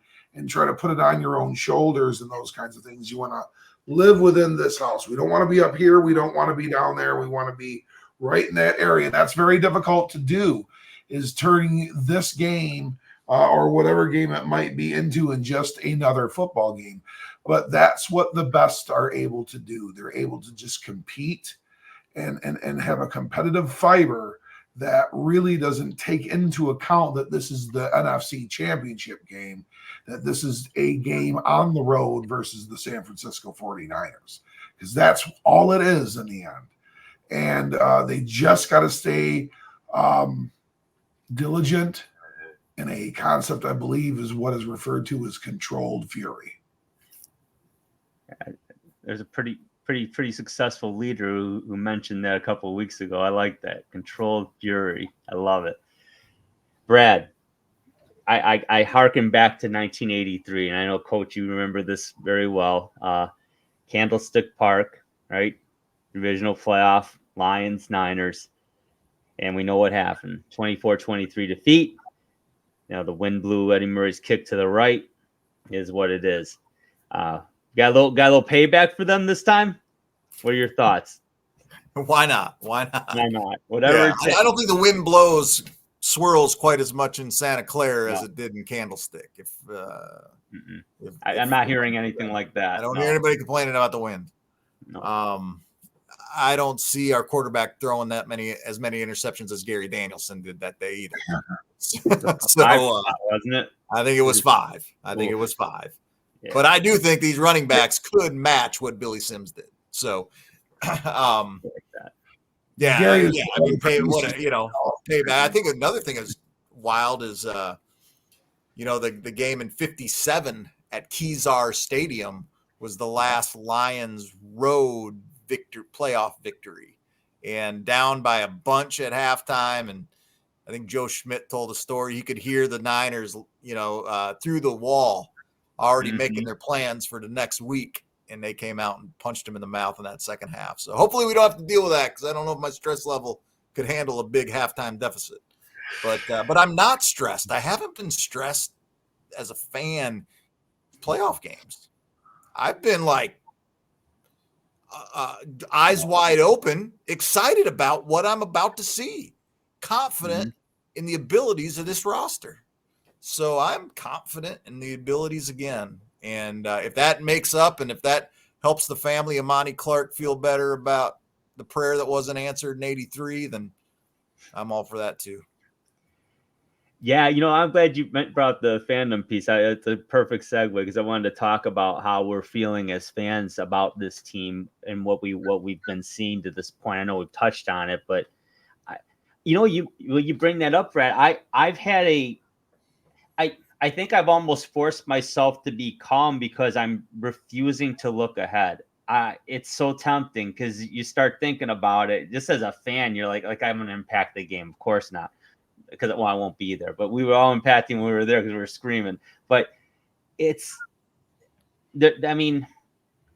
try to put it on your own shoulders and those kinds of things. You want to live within this house. We don't want to be up here. We don't want to be down there. We want to be right in that area. That's very difficult to do, is turning this game or whatever game it might be into in just another football game. But that's what the best are able to do. They're able to just compete and have a competitive fiber that really doesn't take into account that this is the NFC Championship game, that this is a game on the road versus the San Francisco 49ers, because that's all it is in the end. And they just got to stay diligent in a concept, I believe, is what is referred to as controlled fury. There's a pretty successful leader who mentioned that a couple of weeks ago. I like that. Controlled fury. I love it. Brad, I harken back to 1983, and I know, Coach, you remember this very well. Candlestick Park, right? Divisional playoff, Lions, Niners. And we know what happened. 24-23 defeat. The wind blew Eddie Murray's kick to the right, is what it is. Got a little payback for them this time? What are your thoughts? Why not? Why not? Whatever. Yeah, I don't think the wind swirls quite as much in Santa Clara as it did in Candlestick. I'm not hearing anything like that. I don't hear anybody complaining about the wind. No. I don't see our quarterback throwing as many interceptions as Gary Danielson did that day either. Wasn't it? I think it was 5. Yeah. But I do think these running backs could match what Billy Sims did. So, payback. I think another thing is wild is, the game in 57 at Kezar Stadium was the last Lions road playoff victory, and down by a bunch at halftime. And I think Joe Schmidt told a story. He could hear the Niners, through the wall already making their plans for the next week. And they came out and punched him in the mouth in that second half. So hopefully we don't have to deal with that, because I don't know if my stress level could handle a big halftime deficit. But I'm not stressed. I haven't been stressed as a fan playoff games. I've been like eyes wide open, excited about what I'm about to see, confident in the abilities of this roster. So I'm confident in the abilities again. And if that makes up, and if that helps the family of Monty Clark feel better about the prayer that wasn't answered in 83, then I'm all for that too. Yeah, I'm glad you brought the fandom piece. It's a perfect segue, because I wanted to talk about how we're feeling as fans about this team and what we've been seeing to this point. I know we've touched on it, but you bring that up, Brad. I think I've almost forced myself to be calm, because I'm refusing to look ahead. It's so tempting, because you start thinking about it. Just as a fan, you're like I'm going to impact the game. Of course not, because I won't be there. But we were all impacting when we were there, because we were screaming. But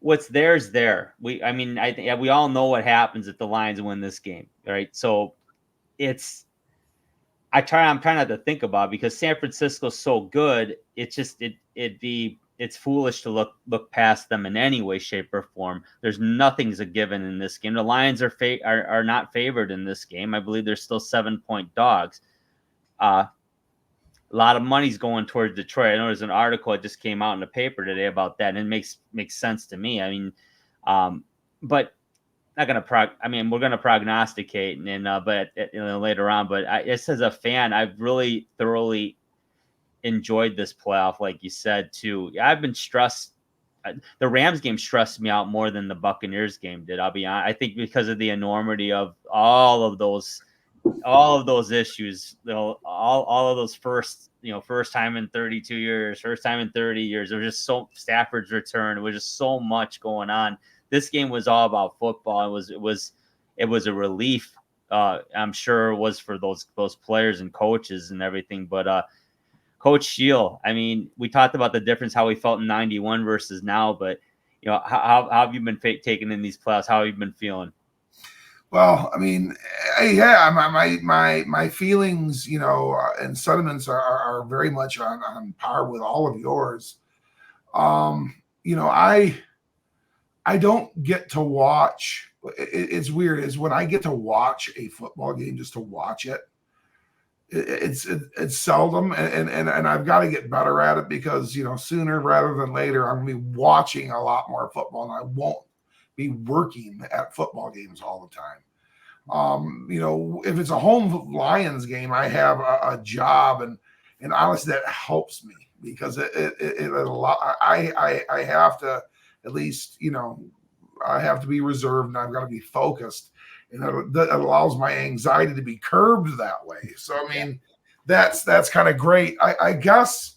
what's there is there. I think we all know what happens if the Lions win this game, right? So I'm trying not to think about it, because San Francisco's so good. It's just it's foolish to look past them in any way, shape, or form. There's nothing's a given in this game. The Lions are not favored in this game. I believe they're still 7-point dogs. A lot of money's going towards Detroit. I know there's an article that just came out in the paper today about that, and it makes sense to me. But not gonna we're gonna prognosticate but later on. But just as a fan, I've really thoroughly enjoyed this playoff, like you said too. I've been stressed. The Rams game stressed me out more than the Buccaneers game did. I'll be honest. I think because of the enormity of all of those all of those issues, all of those first time in 32 years, first time in 30 years, there was just so Stafford's return. It was just so much going on. This game was all about football. It was a relief. I'm sure it was for those players and coaches and everything. But Coach Shield, I mean, we talked about the difference, how we felt in 91 versus now, but how have you been taking in these playoffs? How have you been feeling? Well, I mean, yeah, my feelings, and sentiments are very much on par with all of yours. I don't get to watch. It's weird. Is when I get to watch a football game, just to watch it. It's seldom, and I've got to get better at it because sooner rather than later I'm gonna be watching a lot more football, and I won't be working at football games all the time. If it's a home Lions game, I have a job, and honestly, that helps me because it a lot. I have to at least I have to be reserved, and I've got to be focused, and that allows my anxiety to be curbed that way. So I mean, that's kind of great. I guess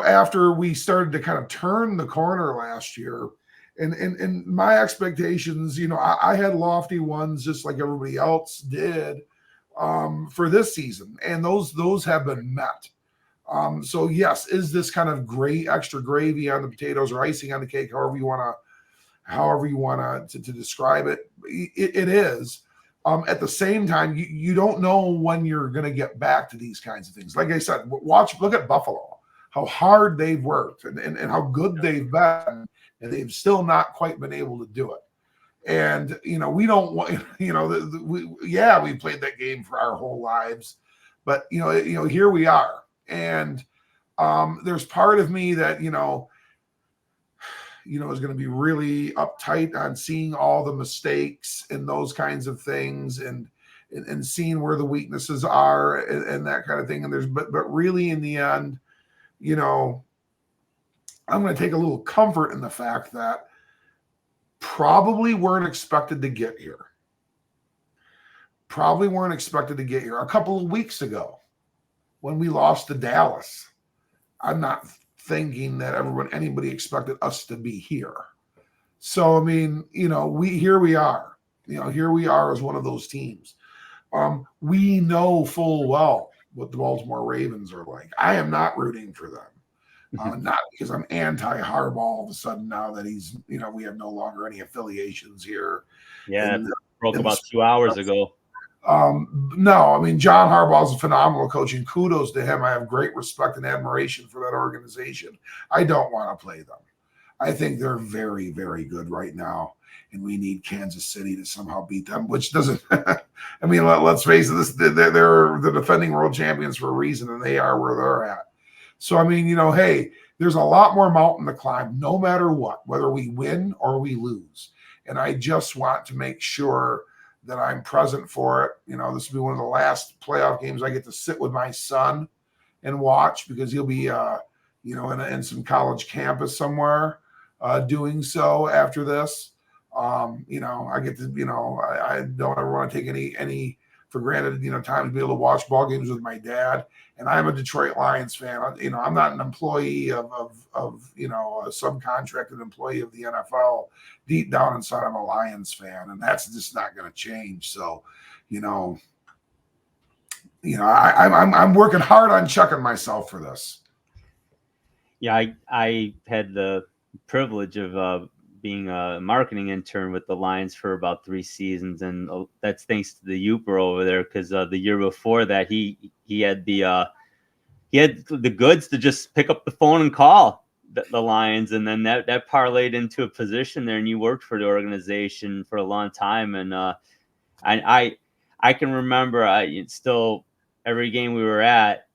after we started to kind of turn the corner last year. And my expectations, I had lofty ones just like everybody else did for this season, and those have been met. So yes, is this kind of great extra gravy on the potatoes or icing on the cake, however you want to describe it? It is. At the same time, you don't know when you're going to get back to these kinds of things. Like I said, look at Buffalo, how hard they've worked and how good they've been. And they've still not quite been able to do it. And, we don't want, we played that game for our whole lives, but, here we are. And there's part of me that, is going to be really uptight on seeing all the mistakes and those kinds of things and seeing where the weaknesses are and that kind of thing. And but really in the end, I'm going to take a little comfort in the fact that probably weren't expected to get here. A couple of weeks ago when we lost to Dallas. I'm not thinking that anybody expected us to be here. So, I mean, here we are. Here we are as one of those teams. We know full well what the Baltimore Ravens are like. I am not rooting for them. Not because I'm anti-Harbaugh all of a sudden now that he's, we have no longer any affiliations here. Yeah, broke about 2 hours ago. No, I mean, John Harbaugh is a phenomenal coach, and kudos to him. I have great respect and admiration for that organization. I don't want to play them. I think they're very, very good right now, and we need Kansas City to somehow beat them, which doesn't – I mean, let's face it, they're the defending world champions for a reason, and they are where they're at. So, I mean, hey, there's a lot more mountain to climb no matter what, whether we win or we lose. And I just want to make sure that I'm present for it. This will be one of the last playoff games I get to sit with my son and watch because he'll be, in some college campus somewhere doing so after this. I get to, I don't ever want to take any for granted, time to be able to watch ball games with my dad. And I'm a Detroit Lions fan. I'm not an employee of a subcontracted employee of the NFL. Deep down inside, I'm a Lions fan, and that's just not going to change. So, I'm working hard on checking myself for this. Yeah, I had the privilege of being a marketing intern with the Lions for about 3 seasons, and that's thanks to the Uper over there because the year before that he had the goods to just pick up the phone and call the Lions, and then that parlayed into a position there, and you worked for the organization for a long time, and I can remember still every game we were at,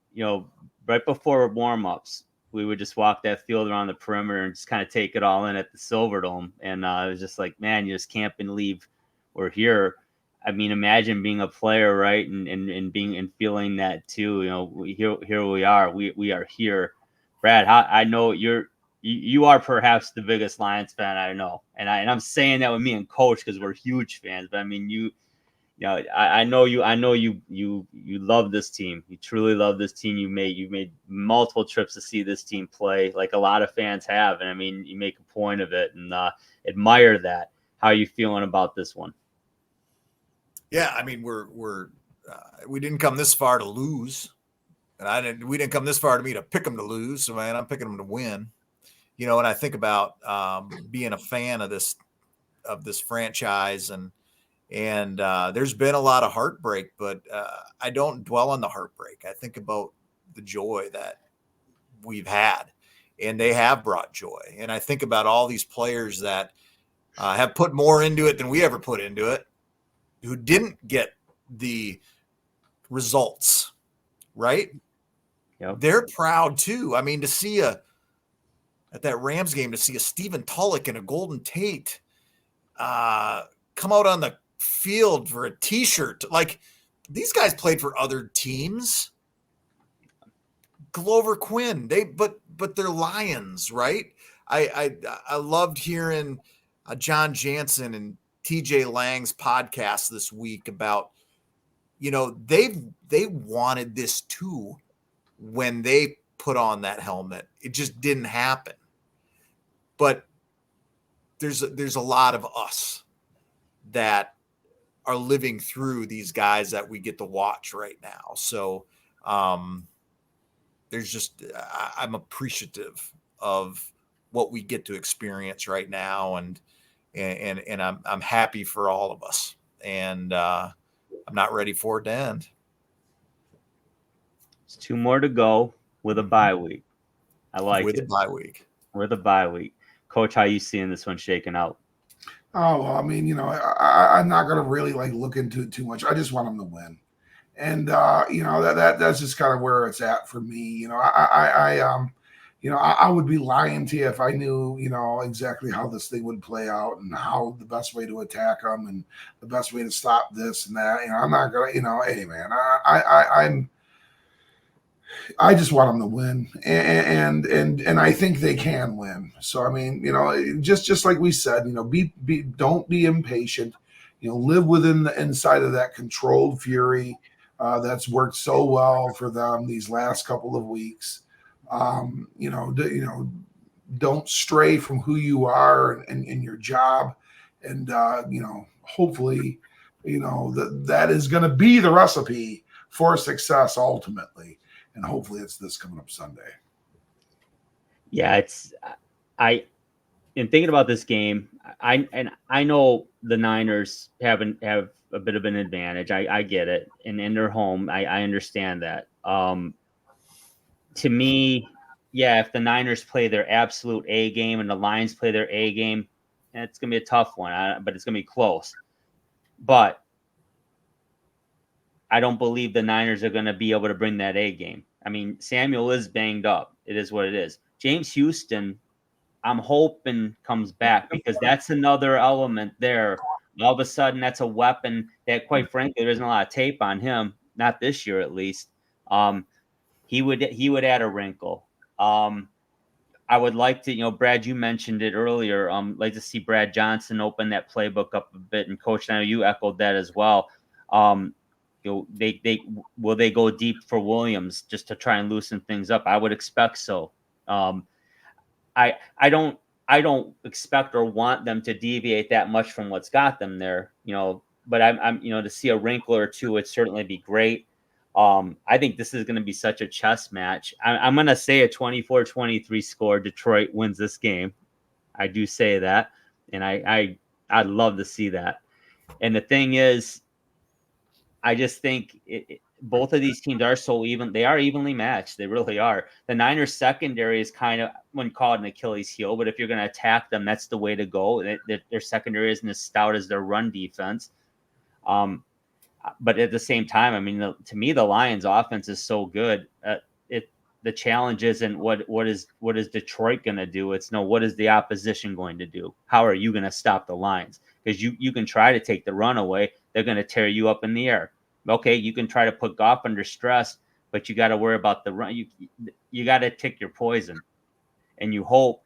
right before warm-ups, we would just walk that field around the perimeter and just kind of take it all in at the Silverdome. And it was just like, man, you just can't believe we're here. I mean, imagine being a player, right? And being and feeling that too. Here we are. We are here. Brad, I know you are perhaps the biggest Lions fan I know. And I'm saying that with me and Coach because we're huge fans. But I mean, I know you love this team. You truly love this team. You made multiple trips to see this team play, like a lot of fans have, and I mean, you make a point of it and admire that. How are you feeling about this one? Yeah, I mean, we didn't come this far to lose, and we didn't come this far to pick them to lose. So, man, I'm picking them to win. And I think about being a fan of this franchise, and there's been a lot of heartbreak, but I don't dwell on the heartbreak. I think about the joy that we've had, and they have brought joy. And I think about all these players that have put more into it than we ever put into it, who didn't get the results, right? Yep. They're proud too. I mean, to see at that Rams game, to see a Stephen Tulloch and a Golden Tate come out on the field for a t-shirt, like these guys played for other teams. Glover Quinn, but they're Lions, right? I loved hearing John Jansen and TJ Lang's podcast this week about, they wanted this too when they put on that helmet. It just didn't happen. But there's a lot of us that are living through these guys that we get to watch right now. So there's just, I'm appreciative of what we get to experience right now. And I'm happy for all of us. And I'm not ready for it to end. There's 2 more to go with a bye week. I like with it. a bye week. With a bye week. Coach, how you seeing this one shaking out? Oh, well, I mean, I'm not going to really look into it too much. I just want them to win. And, that's just kind of where it's at for me. I would be lying to you if I knew, exactly how this thing would play out and how the best way to attack them and the best way to stop this and that. I'm not going to, hey, man, I just want them to win, and I think they can win. So I mean, just like we said, don't be impatient. Live within the inside of that controlled fury that's worked so well for them these last couple of weeks. Don't stray from who you are and your job, and hopefully, that is going to be the recipe for success ultimately. And hopefully it's this coming up Sunday. Yeah, in thinking about this game, I know the Niners have a bit of an advantage. I get it. And in their home, I understand that. To me, yeah, if the Niners play their absolute A game and the Lions play their A game, it's going to be a tough one, but it's going to be close. But I don't believe the Niners are going to be able to bring that A game. I mean, Samuel is banged up. It is what it is. James Houston, I'm hoping comes back because that's another element there. All of a sudden, that's a weapon that, quite frankly, there isn't a lot of tape on him. Not this year, at least. He would add a wrinkle. I would like to, Brad, you mentioned it earlier. Like to see Brad Johnson open that playbook up a bit, and Coach, I know you echoed that as well. They go deep for Williams just to try and loosen things up? I would expect so. I don't expect or want them to deviate that much from what's got them there, but I'm to see a wrinkle or two would certainly be great. I think this is going to be such a chess match. I'm going to say a 24-23 score. Detroit wins this game. I do say that, and I'd love to see that. And the thing is, I just think both of these teams are so even. They are evenly matched. They really are. The Niners secondary is kind of, wouldn't call it an Achilles heel, but if you're going to attack them, that's the way to go. Their secondary isn't as stout as their run defense. But at the same time, I mean, to me, the Lions' offense is so good. The challenge isn't what is Detroit going to do. It's what is the opposition going to do? How are you going to stop the Lions? Because you can try to take the run away. They're going to tear you up in the air. Okay, you can try to put Goff under stress, but you got to worry about the run. You got to pick your poison, and you hope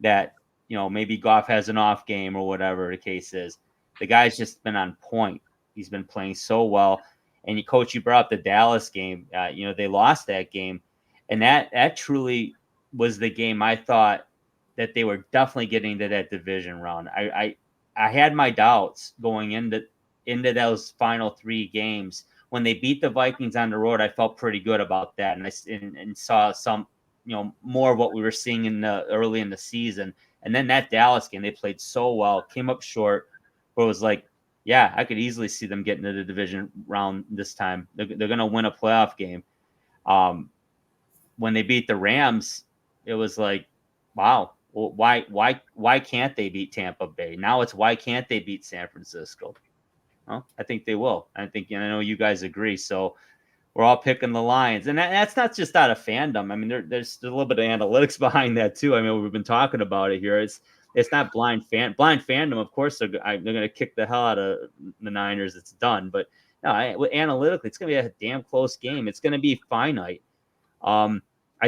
that maybe Goff has an off game or whatever the case is. The guy's just been on point. He's been playing so well. And Coach, you brought up the Dallas game. They lost that game, and that truly was the game I thought that they were definitely getting to that division round. I had my doubts going into those final 3 games. When they beat the Vikings on the road, I felt pretty good about that, and saw some, more of what we were seeing early in the season. And then that Dallas game, they played so well, came up short, but it was like, yeah, I could easily see them getting to the division round this time. They're going to win a playoff game. When they beat the Rams, it was like, wow, well, why can't they beat Tampa Bay? Now it's why can't they beat San Francisco? Well, I think they will. I know you guys agree. So we're all picking the Lions, and that's not just out of fandom. I mean, there's a little bit of analytics behind that too. I mean, we've been talking about it here. It's not blind fandom. Of course, they're going to kick the hell out of the Niners. It's done. But no, analytically, it's going to be a damn close game. It's going to be finite. I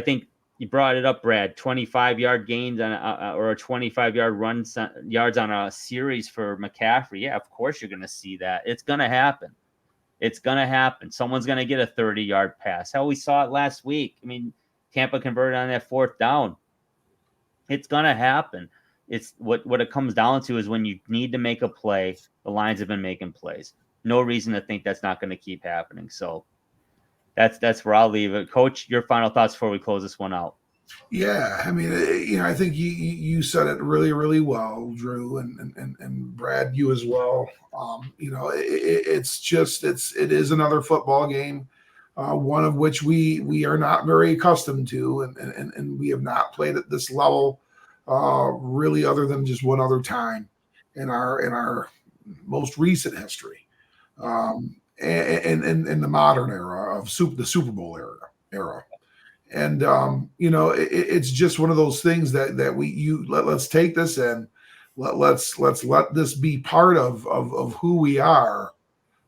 think you brought it up, Brad. 25-yard gains or a 25-yard run yards on a series for McCaffrey. Yeah, of course you're going to see that. It's going to happen. It's going to happen. Someone's going to get a 30-yard pass. How we saw it last week. I mean, Tampa converted on that 4th down. It's going to happen. It's what it comes down to is when you need to make a play, the Lions have been making plays. No reason to think that's not going to keep happening. So that's where I'll leave it. Coach, your final thoughts before we close this one out. Yeah, I mean, I think you said it really, really well, Drew, and Brad, you as well. It is another football game, one of which we are not very accustomed to, and we have not played at this level, really, other than just one other time in our most recent history, and in the modern era of the Super Bowl era. And it's just one of those things that let's take this and let's let this be part of who we are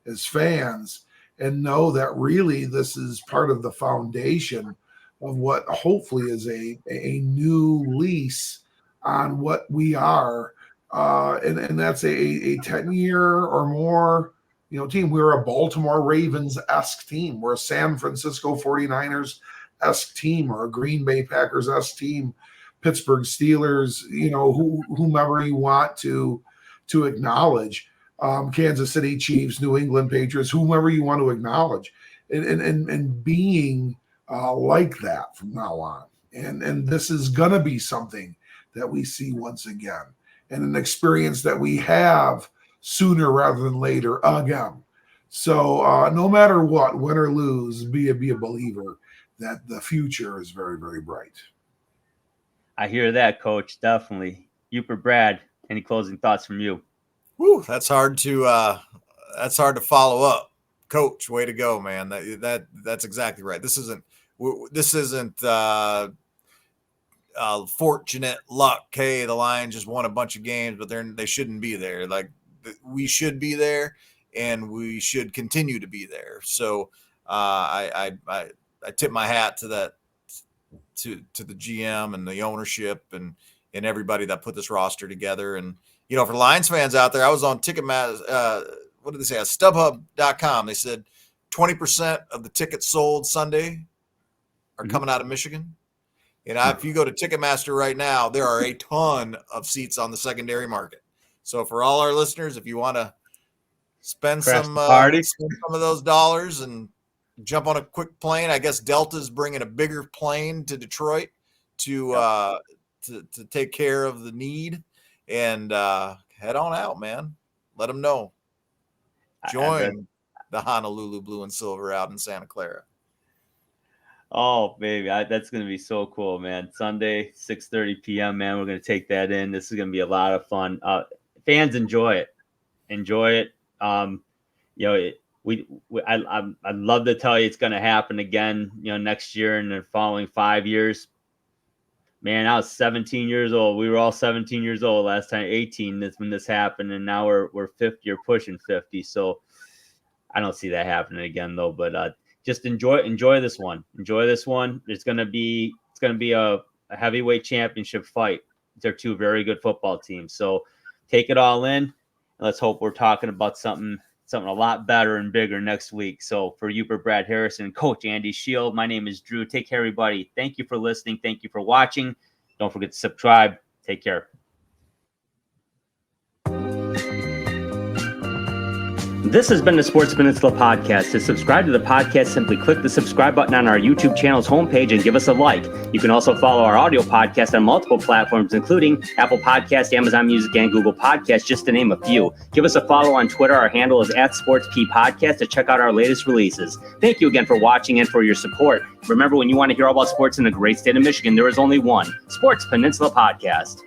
as fans, and know that really this is part of the foundation of what hopefully is a new lease on what we are, and that's a 10-year or more team. We're a Baltimore Ravens-esque team. We're a San Francisco 49ers-esque team, or a Green Bay Packers-esque team, Pittsburgh Steelers, whomever you want to acknowledge, Kansas City Chiefs, New England Patriots, whomever you want to acknowledge, and being like that from now on. And this is going to be something that we see once again, and an experience that we have sooner rather than later again. So no matter what, win or lose, be a believer that the future is very, very bright. I hear that, Coach. Definitely. Uper Brad, any closing thoughts from you? Whew, that's hard to follow up. Coach, way to go, man. That's exactly right. This isn't fortunate luck. Hey, the Lions just won a bunch of games, but they shouldn't be there. Like, we should be there, and we should continue to be there. So I tip my hat to that, to the GM and the ownership and everybody that put this roster together. And for Lions fans out there, I was on Ticketmaster. What did they say? StubHub.com. They said 20% of the tickets sold Sunday are coming out of Michigan. And if you go to Ticketmaster right now, there are a ton of seats on the secondary market. So for all our listeners, if you want to spend some of those dollars and jump on a quick plane, I guess Delta's bringing a bigger plane to Detroit to take care of the need, and head on out, man. Let them know. Join the Honolulu Blue and Silver out in Santa Clara. Oh, baby, that's going to be so cool, man. Sunday, 6:30 p.m., man. We're going to take that in. This is going to be a lot of fun. Fans, enjoy it. I'd love to tell you it's going to happen again, next year and the following 5 years. Man, I was 17 years old. We were all 17 years old last time, 18. That's when this happened, and now we're 50 or pushing 50. So I don't see that happening again, though. But just enjoy this one. Enjoy this one. It's gonna be a heavyweight championship fight. They're two very good football teams. So take it all in, and let's hope we're talking about something something a lot better and bigger next week. So for you, for Brad Harrison, Coach Andy Shield, my name is Drew. Take care, everybody. Thank you for listening. Thank you for watching. Don't forget to subscribe. Take care. This has been the Sports Peninsula Podcast. To subscribe to the podcast, simply click the subscribe button on our YouTube channel's homepage and give us a like. You can also follow our audio podcast on multiple platforms, including Apple Podcasts, Amazon Music, and Google Podcasts, just to name a few. Give us a follow on Twitter. Our handle is @SportsPPodcast to check out our latest releases. Thank you again for watching and for your support. Remember, when you want to hear all about sports in the great state of Michigan, there is only one Sports Peninsula Podcast.